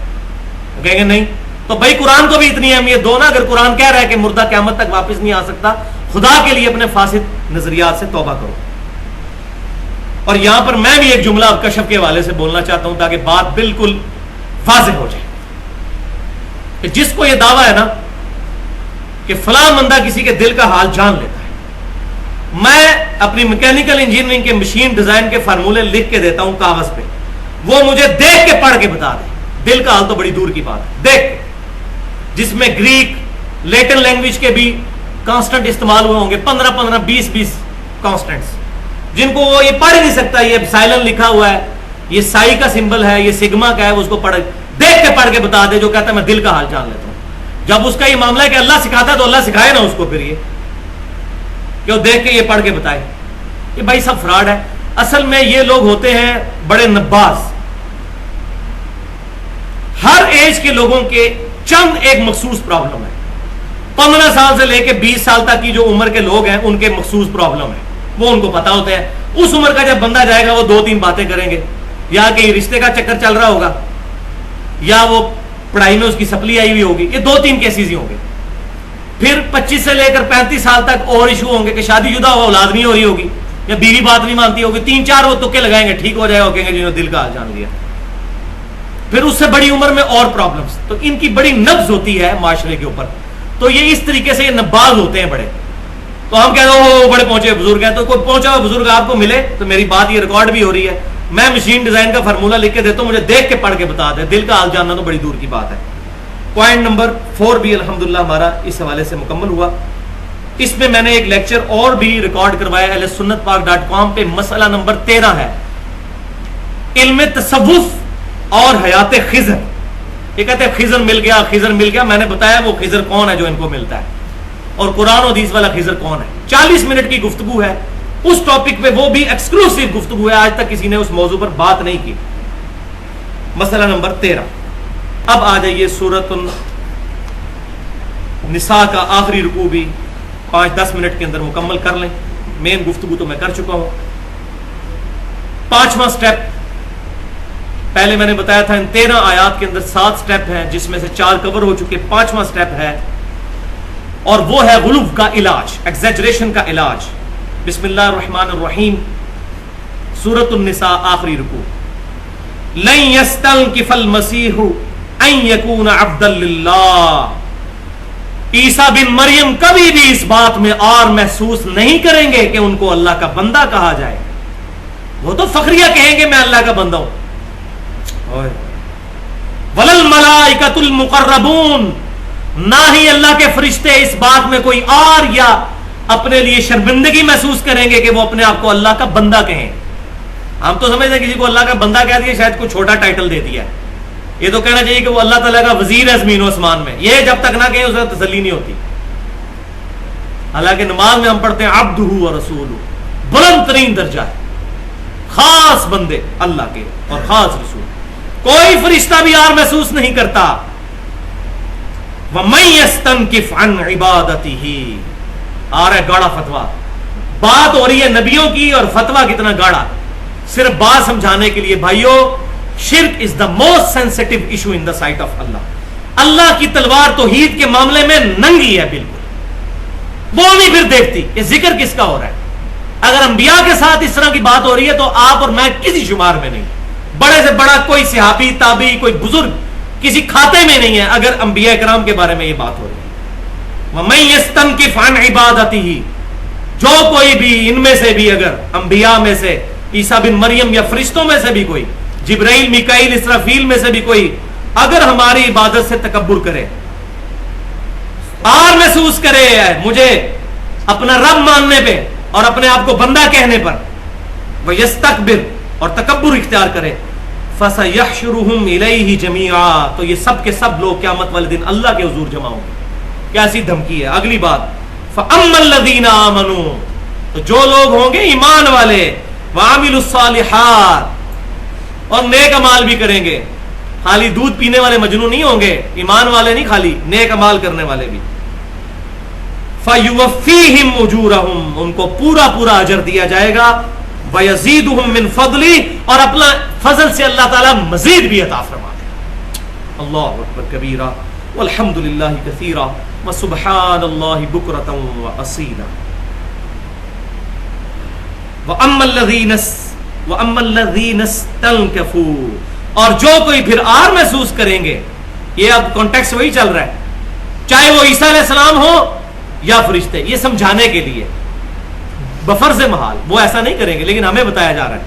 Speaker 1: کہیں گے نہیں, تو بھائی قرآن کو بھی اتنی اہمیت دو نا. اگر قرآن کہہ رہا ہے کہ مردہ قیامت تک واپس نہیں آ سکتا, خدا کے لیے اپنے فاسد نظریات سے توبہ کرو. اور یہاں پر میں بھی ایک جملہ کشف کے حوالے سے بولنا چاہتا ہوں تاکہ بات بالکل واضح ہو جائے کہ جس کو یہ دعویٰ ہے نا کہ فلاں بندہ کسی کے دل کا حال جان لیتا ہے, میں اپنی میکینیکل انجینئرنگ کے مشین ڈیزائن کے فارمولے لکھ کے دیتا ہوں کاغذ پہ, وہ مجھے دیکھ کے پڑھ کے بتا دے. دل کا حال تو بڑی دور کی بات ہے, دیکھ جس میں گریک لیٹن لینگویج کے بھی کانسٹنٹ استعمال ہوئے ہوں گے 15 20 کانسٹنٹس, جن کو وہ یہ پڑھ ہی نہیں سکتا. یہ سائلن لکھا ہوا ہے, یہ سائی کا سمبل ہے, یہ سگما کا ہے, وہ اس کو دیکھ کے پڑھ کے بتا دے جو کہتا ہے میں دل کا حال جان لیتا ہوں. جب اس کا یہ معاملہ ہے کہ اللہ سکھاتا ہے تو اللہ سکھائے نا اس کو پھر یہ کہ وہ دیکھ کے یہ پڑھ کے بتائے. یہ بھائی سب فراڈ ہے. اصل میں یہ لوگ ہوتے ہیں بڑے نباز. ہر ایج کے لوگوں کے چند ایک مخصوص پرابلم ہے. 15 سال سے لے کے 20 سال تک کی جو عمر کے لوگ ہیں ان کے مخصوص پرابلم ہے, وہ ان کو پتا ہوتے ہیں. اس عمر کا جب بندہ جائے گا وہ 2-3 باتیں کریں گے, یا کہ رشتے کا چکر چل رہا ہوگا, یا وہ پڑھائی میں اس کی سپلی آئی ہوئی ہوگی. یہ 2-3 کیسز ہی ہوں گے. پھر 25 سے لے کر 35 سال تک اور ایشو ہوں گے کہ شادی شدہ ہوا اولاد نہیں ہو رہی ہوگی, یا بیوی بات نہیں مانتی ہوگی. 3-4 وہ تکے لگائیں گے, ٹھیک ہو جائے گا, کہیں گے جنہوں نے دل کا حال جان لیا. پھر اس سے بڑی عمر میں اور پرابلمز. تو ان کی بڑی نبض ہوتی ہے معاشرے کے اوپر. تو یہ اس طریقے سے یہ نباز ہوتے ہیں بڑے. تو ہم کہتے ہیں وہ بڑے پہنچے بزرگ ہیں, تو کوئی پہنچا ہوا بزرگ آپ کو ملے تو میری بات یہ ریکارڈ بھی ہو رہی ہے, میں مشین ڈیزائن کا فارمولہ لکھ کے دیتا ہوں, مجھے دیکھ کے پڑھ کے بتا دے. دل کا حال جاننا تو بڑی دور کی بات ہے. پوائنٹ نمبر 4 بھی الحمدللہ ہمارا اس حوالے سے مکمل ہوا. اس میں نے ایک لیکچر اور بھی ریکارڈ کروایا ahlsunnatpak.com پہ. مسئلہ نمبر 13 ہے علم تصوف اور حیات خضر. یہ کہتے ہیں خضر مل گیا, خضر مل گیا. میں نے بتایا وہ خضر کون ہے جو ان کو ملتا ہے, اور قرآن و حدیث والا خضر کون ہے. 40 منٹ کی گفتگو ہے اس ٹاپک پہ, وہ بھی ایکسکلوسیو گفتگو ہے. آج تک کسی نے اس موضوع پر بات نہیں کی. مسئلہ نمبر 13. اب آ جائیے سورۃ النساء کا آخری رکوع بھی 5-10 منٹ کے اندر مکمل کر لیں. مین گفتگو تو میں کر چکا ہوں. 5واں سٹیپ پہلے میں نے بتایا تھا, ان 13 آیات کے اندر 7 سٹیپ ہیں جس میں سے 4 کور ہو چکے. 5واں سٹیپ ہے اور وہ ہے غلو کا علاج, ایگزیجریشن کا علاج. بسم اللہ الرحمن الرحیم. سورۃ النساء آخری رکوع. لن يستنكف المسيح ان يكون عبدا للہ، عیسیٰ بن مریم کبھی بھی اس بات میں اور محسوس نہیں کریں گے کہ ان کو اللہ کا بندہ کہا جائے. وہ تو فخریہ کہیں گے میں اللہ کا بندہ ہوں. وَلَا الْمَلَائِكَةُ الْمُقَرَّبُونَ، نہ ہی اللہ کے فرشتے اس بات میں کوئی اور یا اپنے لیے شرمندگی محسوس کریں گے کہ وہ اپنے آپ کو اللہ کا بندہ کہیں. ہم تو سمجھتے ہیں کسی کو اللہ کا بندہ کہہ دیا شاید کوئی چھوٹا ٹائٹل دے دیا ہے. یہ تو کہنا چاہیے کہ وہ اللہ تعالیٰ کا وزیر ہے زمین و آسمان میں. یہ جب تک نہ کہیں اس میں تسلی نہیں ہوتی. حالانکہ نماز میں ہم پڑھتے ہیں عبدہ و رسولہ، بلند ترین درجہ ہے، خاص بندے اللہ کے اور خاص رسول. کوئی فرشتہ بھی اور محسوس نہیں کرتا. وَمَن يَسْتَنكِفْ عَنْ عِبَادَتِهِ، آ رہا ہے گاڑا فتویٰ. بات ہو رہی ہے نبیوں کی اور فتویٰ کتنا گاڑا. صرف بات سمجھانے کے لیے بھائیو، شرک is the most sensitive issue in the sight of اللہ. اللہ کی تلوار توحید کے معاملے میں ننگی ہے بالکل، وہ نہیں پھر دیکھتی کہ ذکر کس کا ہو رہا ہے. اگر انبیاء کے ساتھ اس طرح کی بات ہو رہی ہے تو آپ اور میں کسی شمار میں نہیں. بڑے سے بڑا کوئی صحابی تابعی کوئی بزرگ کسی کھاتے میں نہیں ہے اگر انبیاء کرام کے بارے میں یہ بات ہو رہی ہے. وَمَن يَسْتَنكِفْ عَنْ عِبَادَتِهِ، جو کوئی بھی ان میں سے بھی اگر انبیاء میں سے عیسیٰ بن مریم یا فرشتوں میں سے بھی کوئی، جبرائیل میکائیل اسرافیل میں سے بھی کوئی اگر ہماری عبادت سے تکبر کرے اور محسوس کرے مجھے اپنا رب ماننے پہ اور اپنے آپ کو بندہ کہنے پر، وَيَسْتَكْبِرْ، اور تکبر اختیار کرے، فَسَيَحْشُرُهُمْ إِلَيْهِ جَمِيعًا، تو یہ سب کے سب لوگ قیامت والے دن اللہ کے حضور جمع ہوں گے. کیسی دھمکی ہے. اگلی بات، فَأَمَّا الَّذِينَ آمَنُوا، تو جو لوگ ہوں گے ایمان والے، وَعَمِلُوا الصَّالِحَاتِ، اور نیک اعمال بھی کریں گے. خالی دودھ پینے والے مجنون نہیں ہوں گے، ایمان والے نہیں، خالی نیک اعمال کرنے والے بھی. فَيُوَفِّيهِمْ أُجُورَهُمْ، ان کو پورا پورا اجر دیا جائے گا. وَيَزِيدُهُمْ مِنْ فَضْلِهِ، اور اپنا فضل سے اللہ تعالیٰ مزید بھی عطا فرما دے. اللہ اکبر کبیرہ، والحمد للہ کثیرہ، وسبحان اللہ بکرۃ وأصیلا. وَأَمَّا الَّذِينَ اسْتَنكَفُوا، اور جو کوئی پھر اور محسوس کریں گے. یہ اب کانٹیکس وہی چل رہا ہے، چاہے وہ عیسیٰ علیہ السلام ہو یا فرشتے، یہ سمجھانے کے لیے بفرض محال وہ ایسا نہیں کریں گے، لیکن ہمیں بتایا جا رہا ہے.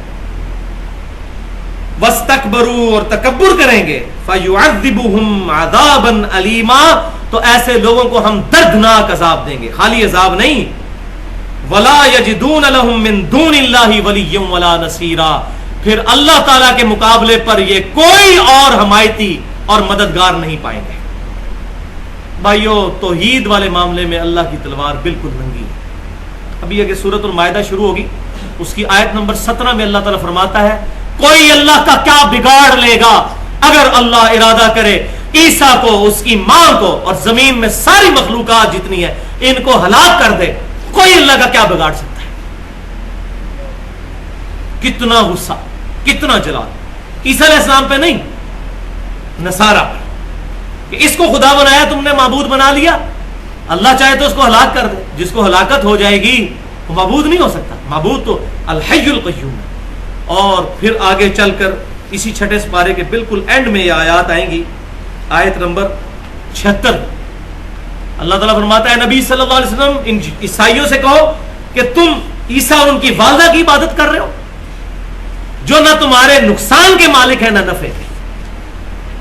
Speaker 1: وَاسْتَكْبَرُوا، اور تکبر کریں گے. فَيُعَذِّبُهُمْ عَذَابًا أَلِيمًا، تو ایسے لوگوں کو ہم دردناک عذاب دیں گے، خالی عذاب نہیں. وَلَا يَجِدُونَ لَهُم مِّن دُونِ اللَّهِ وَلِيًّا وَلَا نَصِيرًا، پھر اللہ تعالیٰ کے مقابلے پر یہ کوئی اور حمایتی اور مددگار نہیں پائیں گے. بھائیو، توحید والے معاملے میں اللہ کی تلوار بالکل ننگی ہے. ابھی اگر سورۃ المائدہ شروع ہوگی اس کی آیت نمبر 17 میں اللہ تعالیٰ فرماتا ہے کوئی اللہ کا کیا بگاڑ لے گا اگر اللہ ارادہ کرے عیسیٰ کو، اس کی ماں کو اور زمین میں ساری مخلوقات جتنی ہے ان کو ہلاک کر دے. کوئی اللہ کا کیا بگاڑ سکتا ہے؟ کتنا غصہ، کتنا جلال عیسیٰ علیہ السلام پہ نہیں، نصارہ پر، کہ اس کو خدا بنایا تم نے، معبود بنا لیا. اللہ چاہے تو اس کو ہلاک کر دے. جس کو ہلاکت ہو جائے گی وہ معبود نہیں ہو سکتا. معبود تو الحی القیوم ہے. اور پھر آگے چل کر اسی چھٹے سپارے کے بالکل اینڈ میں یہ آیات آئیں گی، آیت نمبر 76. اللہ تعالیٰ فرماتا ہے نبی صلی اللہ علیہ وسلم ان عیسائیوں سے کہو کہ تم عیسیٰ اور ان کی والدہ کی عبادت کر رہے ہو جو نہ تمہارے نقصان کے مالک ہے نہ نفع کے.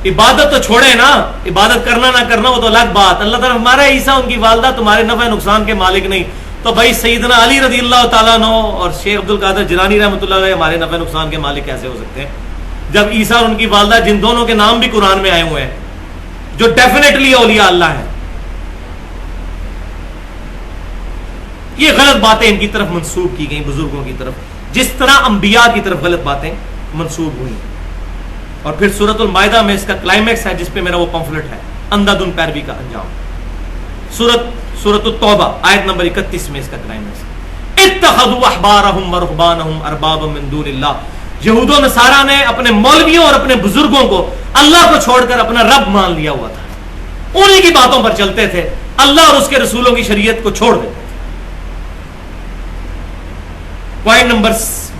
Speaker 1: عبادت تو چھوڑے نا، عبادت کرنا نہ کرنا وہ تو الگ بات. اللہ تعالیٰ ہمارا عیسیٰ ان کی والدہ تمہارے نفع نقصان کے مالک نہیں. تو بھائی سیدنا علی رضی اللہ تعالیٰ عنہ اور شیخ عبد القادر جیلانی رحمۃ اللہ علیہ ہمارے نفع نقصان کے مالک کیسے ہو سکتے ہیں جب عیسیٰ اور ان کی والدہ جن دونوں کے نام بھی قرآن میں آئے ہوئے ہیں جو ڈیفینیٹلی اولیاء اللہ ہیں. یہ غلط باتیں ان کی طرف منسوب کی گئیں بزرگوں کی طرف، جس طرح انبیاء کی طرف غلط باتیں منسوب ہوئی. اور پھر سورۃ المائدہ میں اس کا کلائمیکس ہے جس پہ میرا وہ پمفلٹ ہے، اندھادھند پیروی کا انجام. سورۃ التوبہ آیت نمبر 31 میں اس کا کلائمیکس ہے. اتخذوا احبارهم ورهبانهم اربابا من دون اللہ، یہود و نصارہ نے اپنے مولویوں اور اپنے بزرگوں کو اللہ کو چھوڑ کر اپنا رب مان لیا ہوا تھا. انہی کی باتوں پر چلتے تھے، اللہ اور اس کے رسولوں کی شریعت کو چھوڑ دیتے تھے. پوائنٹ نمبر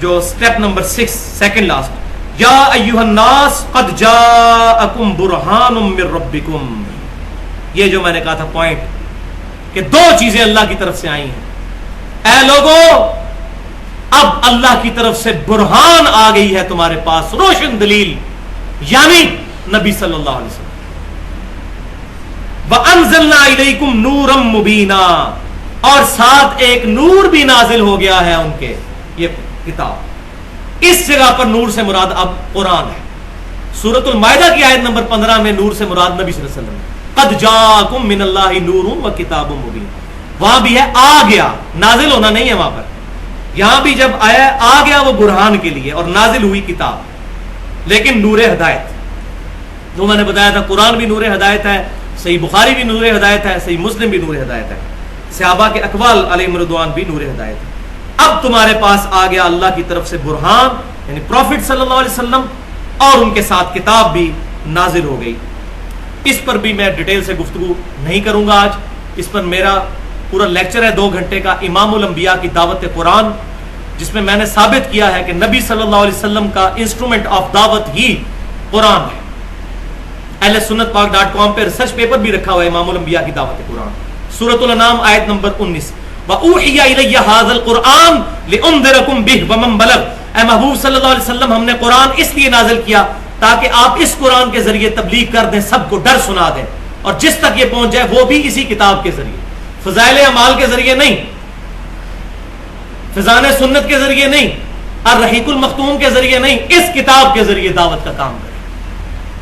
Speaker 1: جو سٹیپ نمبر 6 سیکنڈ لاسٹ، یا ایھا الناس قد جاءکم برہان من ربکم. یہ جو میں نے کہا تھا پوائنٹ کہ دو چیزیں اللہ کی طرف سے آئی ہیں. اے لوگوں اب اللہ کی طرف سے برہان آ گئی ہے تمہارے پاس, روشن دلیل, یعنی نبی صلی اللہ علیہ وسلم. وَأَنزَلْنَا إِلَيْكُمْ نُورًا مُبِينًا, اور ساتھ ایک نور بھی نازل ہو گیا ہے ان کے, یہ کتاب. اس جگہ پر نور سے مراد اب قرآن ہے. سورۃ المائدہ کی آیت نمبر 15 میں نور سے مراد نبی صلی اللہ علیہ وسلم ہے. قد جاءکم من اللہ نور وکتاب مبین. وہاں بھی ہے آ گیا, نازل ہونا نہیں ہے وہاں پر. یہاں بھی جب آیا آ گیا وہ برہان کے لیے, اور نازل ہوئی کتاب, لیکن نور ہدایت. جو میں نے بتایا تھا قرآن بھی نور ہدایت ہے, صحیح بخاری بھی نور ہدایت ہے, صحیح مسلم بھی نور ہدایت ہے, صحابہ کے اقوال علیہم رضوان بھی نور ہدایت ہے. اب تمہارے پاس آ گیا اللہ کی طرف سے برہان, یعنی پروفٹ صلی اللہ علیہ وسلم, اور ان کے ساتھ کتاب بھی نازل ہو گئی. اس پر بھی میں ڈیٹیل سے گفتگو نہیں کروں گا آج. اس پر میرا پورا لیکچر ہے 2 گھنٹے کا, امام الانبیاء کی دعوت قرآن, جس میں میں نے ثابت کیا ہے کہ نبی صلی اللہ علیہ وسلم کا انسٹرومنٹ آف دعوت ہی قرآن ہے. اہل سنت پاک .com پہ ریسرچ پیپر بھی رکھا ہوا ہے امام الانبیاء کی دعوت قرآن. سورۃ الانعام آیت نمبر 19, وَأُوحِيَ إِلَيَّ هَذَا الْقُرْآنُ لِأُنذِرَكُم بِهِ وَمَن بَلَغَ. اے محبوب صلی اللہ علیہ وسلم, ہم نے قرآن اس لیے نازل کیا تاکہ آپ اس قرآن کے ذریعے تبلیغ کر دیں, سب کو ڈر سنا دیں, اور جس تک یہ پہنچ جائے وہ بھی اسی کتاب کے ذریعے, فضائل اعمال کے ذریعے نہیں, فضائل سنت کے ذریعے نہیں, الرحیق المختوم کے ذریعے نہیں, اس کتاب کے ذریعے دعوت کا کام کریں.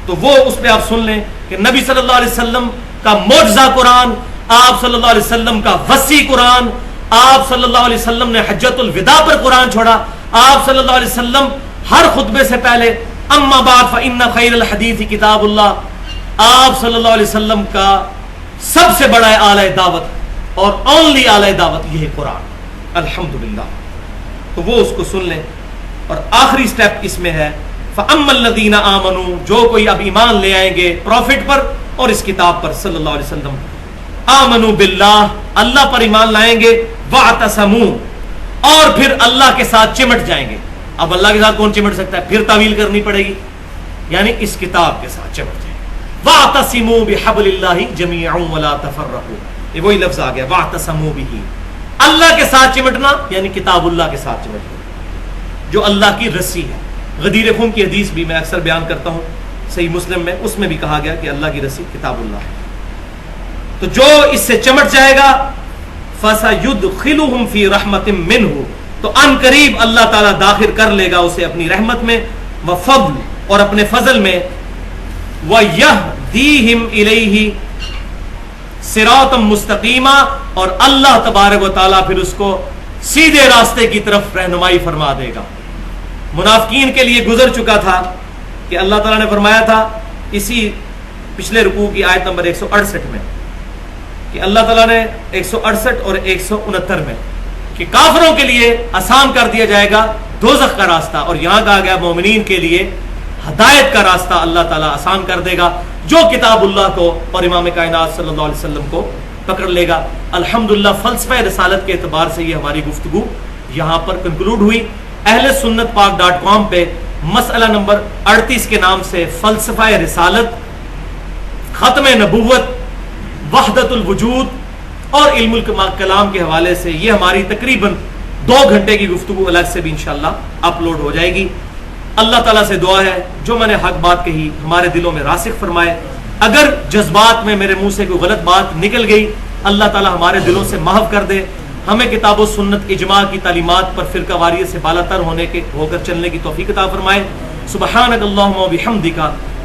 Speaker 1: تو وہ اس پہ آپ سن لیں کہ نبی صلی اللہ علیہ وسلم کا معجزہ قرآن, آپ صلی اللہ علیہ وسلم کا وسیع قرآن, آپ صلی اللہ علیہ وسلم نے حجۃ الوداع پر قرآن چھوڑا, آپ صلی اللہ علیہ وسلم ہر خطبے سے پہلے اما بعد فإن خیر الحدیث کتاب اللہ, آپ صلی اللہ علیہ وسلم کا سب سے بڑا اعلی دعوت اور اونلی اعلی دعوت یہ قرآن, الحمدللہ. تو وہ اس کو سن لیں. اور آخری سٹیپ اس میں ہے فَأَمَّا الَّذِينَ آمَنُوا, جو کوئی اب ایمان لے آئیں گے پروفٹ پر اور اس کتاب پر صلی اللہ علیہ وسلم, آمنوا باللہ, اللہ پر ایمان لائیں گے, وَاعْتَصَمُوا, اور پھر اللہ کے ساتھ چمٹ جائیں گے. اب اللہ کے ساتھ کون چمٹ سکتا ہے, پھر تعویل کرنی پڑے گی, یعنی اس کتاب کے ساتھ چمٹ جائیں. وَاعْتَصِمُوا بِحَبْلِ اللَّهِ جَمِيعًا وَلَا تَفَرَّقُوا, یہ وہی لفظ آ گیا وَاعْتَصَمُوا بِهِ, اللہ کے ساتھ چمٹنا یعنی کتاب اللہ کے ساتھ چمٹنا, جو اللہ کی رسی ہے. غدیر خم کی حدیث بھی میں اکثر بیان کرتا ہوں صحیح مسلم میں, اس میں بھی کہا گیا کہ اللہ کی رسی کتاب اللہ ہے. تو جو اس سے چمٹ جائے گا فَسَيُدْخِلُهُمْ فِي رَحْمَةٍ مِّنْهُ, تو ان قریب اللہ تعالیٰ داخل کر لے گا اسے اپنی رحمت میں, وفضل, اور اپنے فضل میں, وَيَهْدِيهِمْ إِلَيْهِ صِرَاطًا مُسْتَقِيمًا, اور اللہ تبارک و تعالیٰ پھر اس کو سیدھے راستے کی طرف رہنمائی فرما دے گا. منافقین کے لیے گزر چکا تھا کہ اللہ تعالیٰ نے فرمایا تھا اسی پچھلے رکوع کی آیت نمبر 168 میں کہ اللہ تعالیٰ نے 168 اور 169 میں کہ کافروں کے لیے آسان کر دیا جائے گا دوزخ کا راستہ, اور یہاں کہا گیا مومنین کے لیے ہدایت کا راستہ اللہ تعالیٰ آسان کر دے گا جو کتاب اللہ کو اور امام کائنات صلی اللہ علیہ وسلم کو پکڑ لے گا. الحمدللہ فلسفہ رسالت کے اعتبار سے یہ ہماری گفتگو یہاں پر کنکلوڈ ہوئی. اہل سنت پاک .com پہ مسئلہ نمبر 38 کے نام سے فلسفہ رسالت, ختم نبوت, وحدت الوجود اور علم الکلام کے حوالے سے یہ ہماری تقریباً 2 گھنٹے کی گفتگو الگ سے بھی انشاءاللہ اپلوڈ ہو جائے گی. اللہ تعالیٰ سے دعا ہے جو میں نے حق بات کہی ہمارے دلوں میں راسخ فرمائے. اگر جذبات میں میرے منہ سے کوئی غلط بات نکل گئی اللہ تعالیٰ ہمارے دلوں سے محو کر دے. ہمیں کتاب و سنت اجماع کی تعلیمات پر فرقہ واریت سے بالا تر ہو کر چلنے کی توفیق عطا فرمائے. سبحانک اللہم و بحمدک,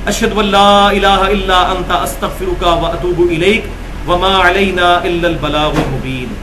Speaker 1: اشہد ان لا الہ الا انت, استغفرک و اتوب الیک, وما علینا الا البلاغ المبین.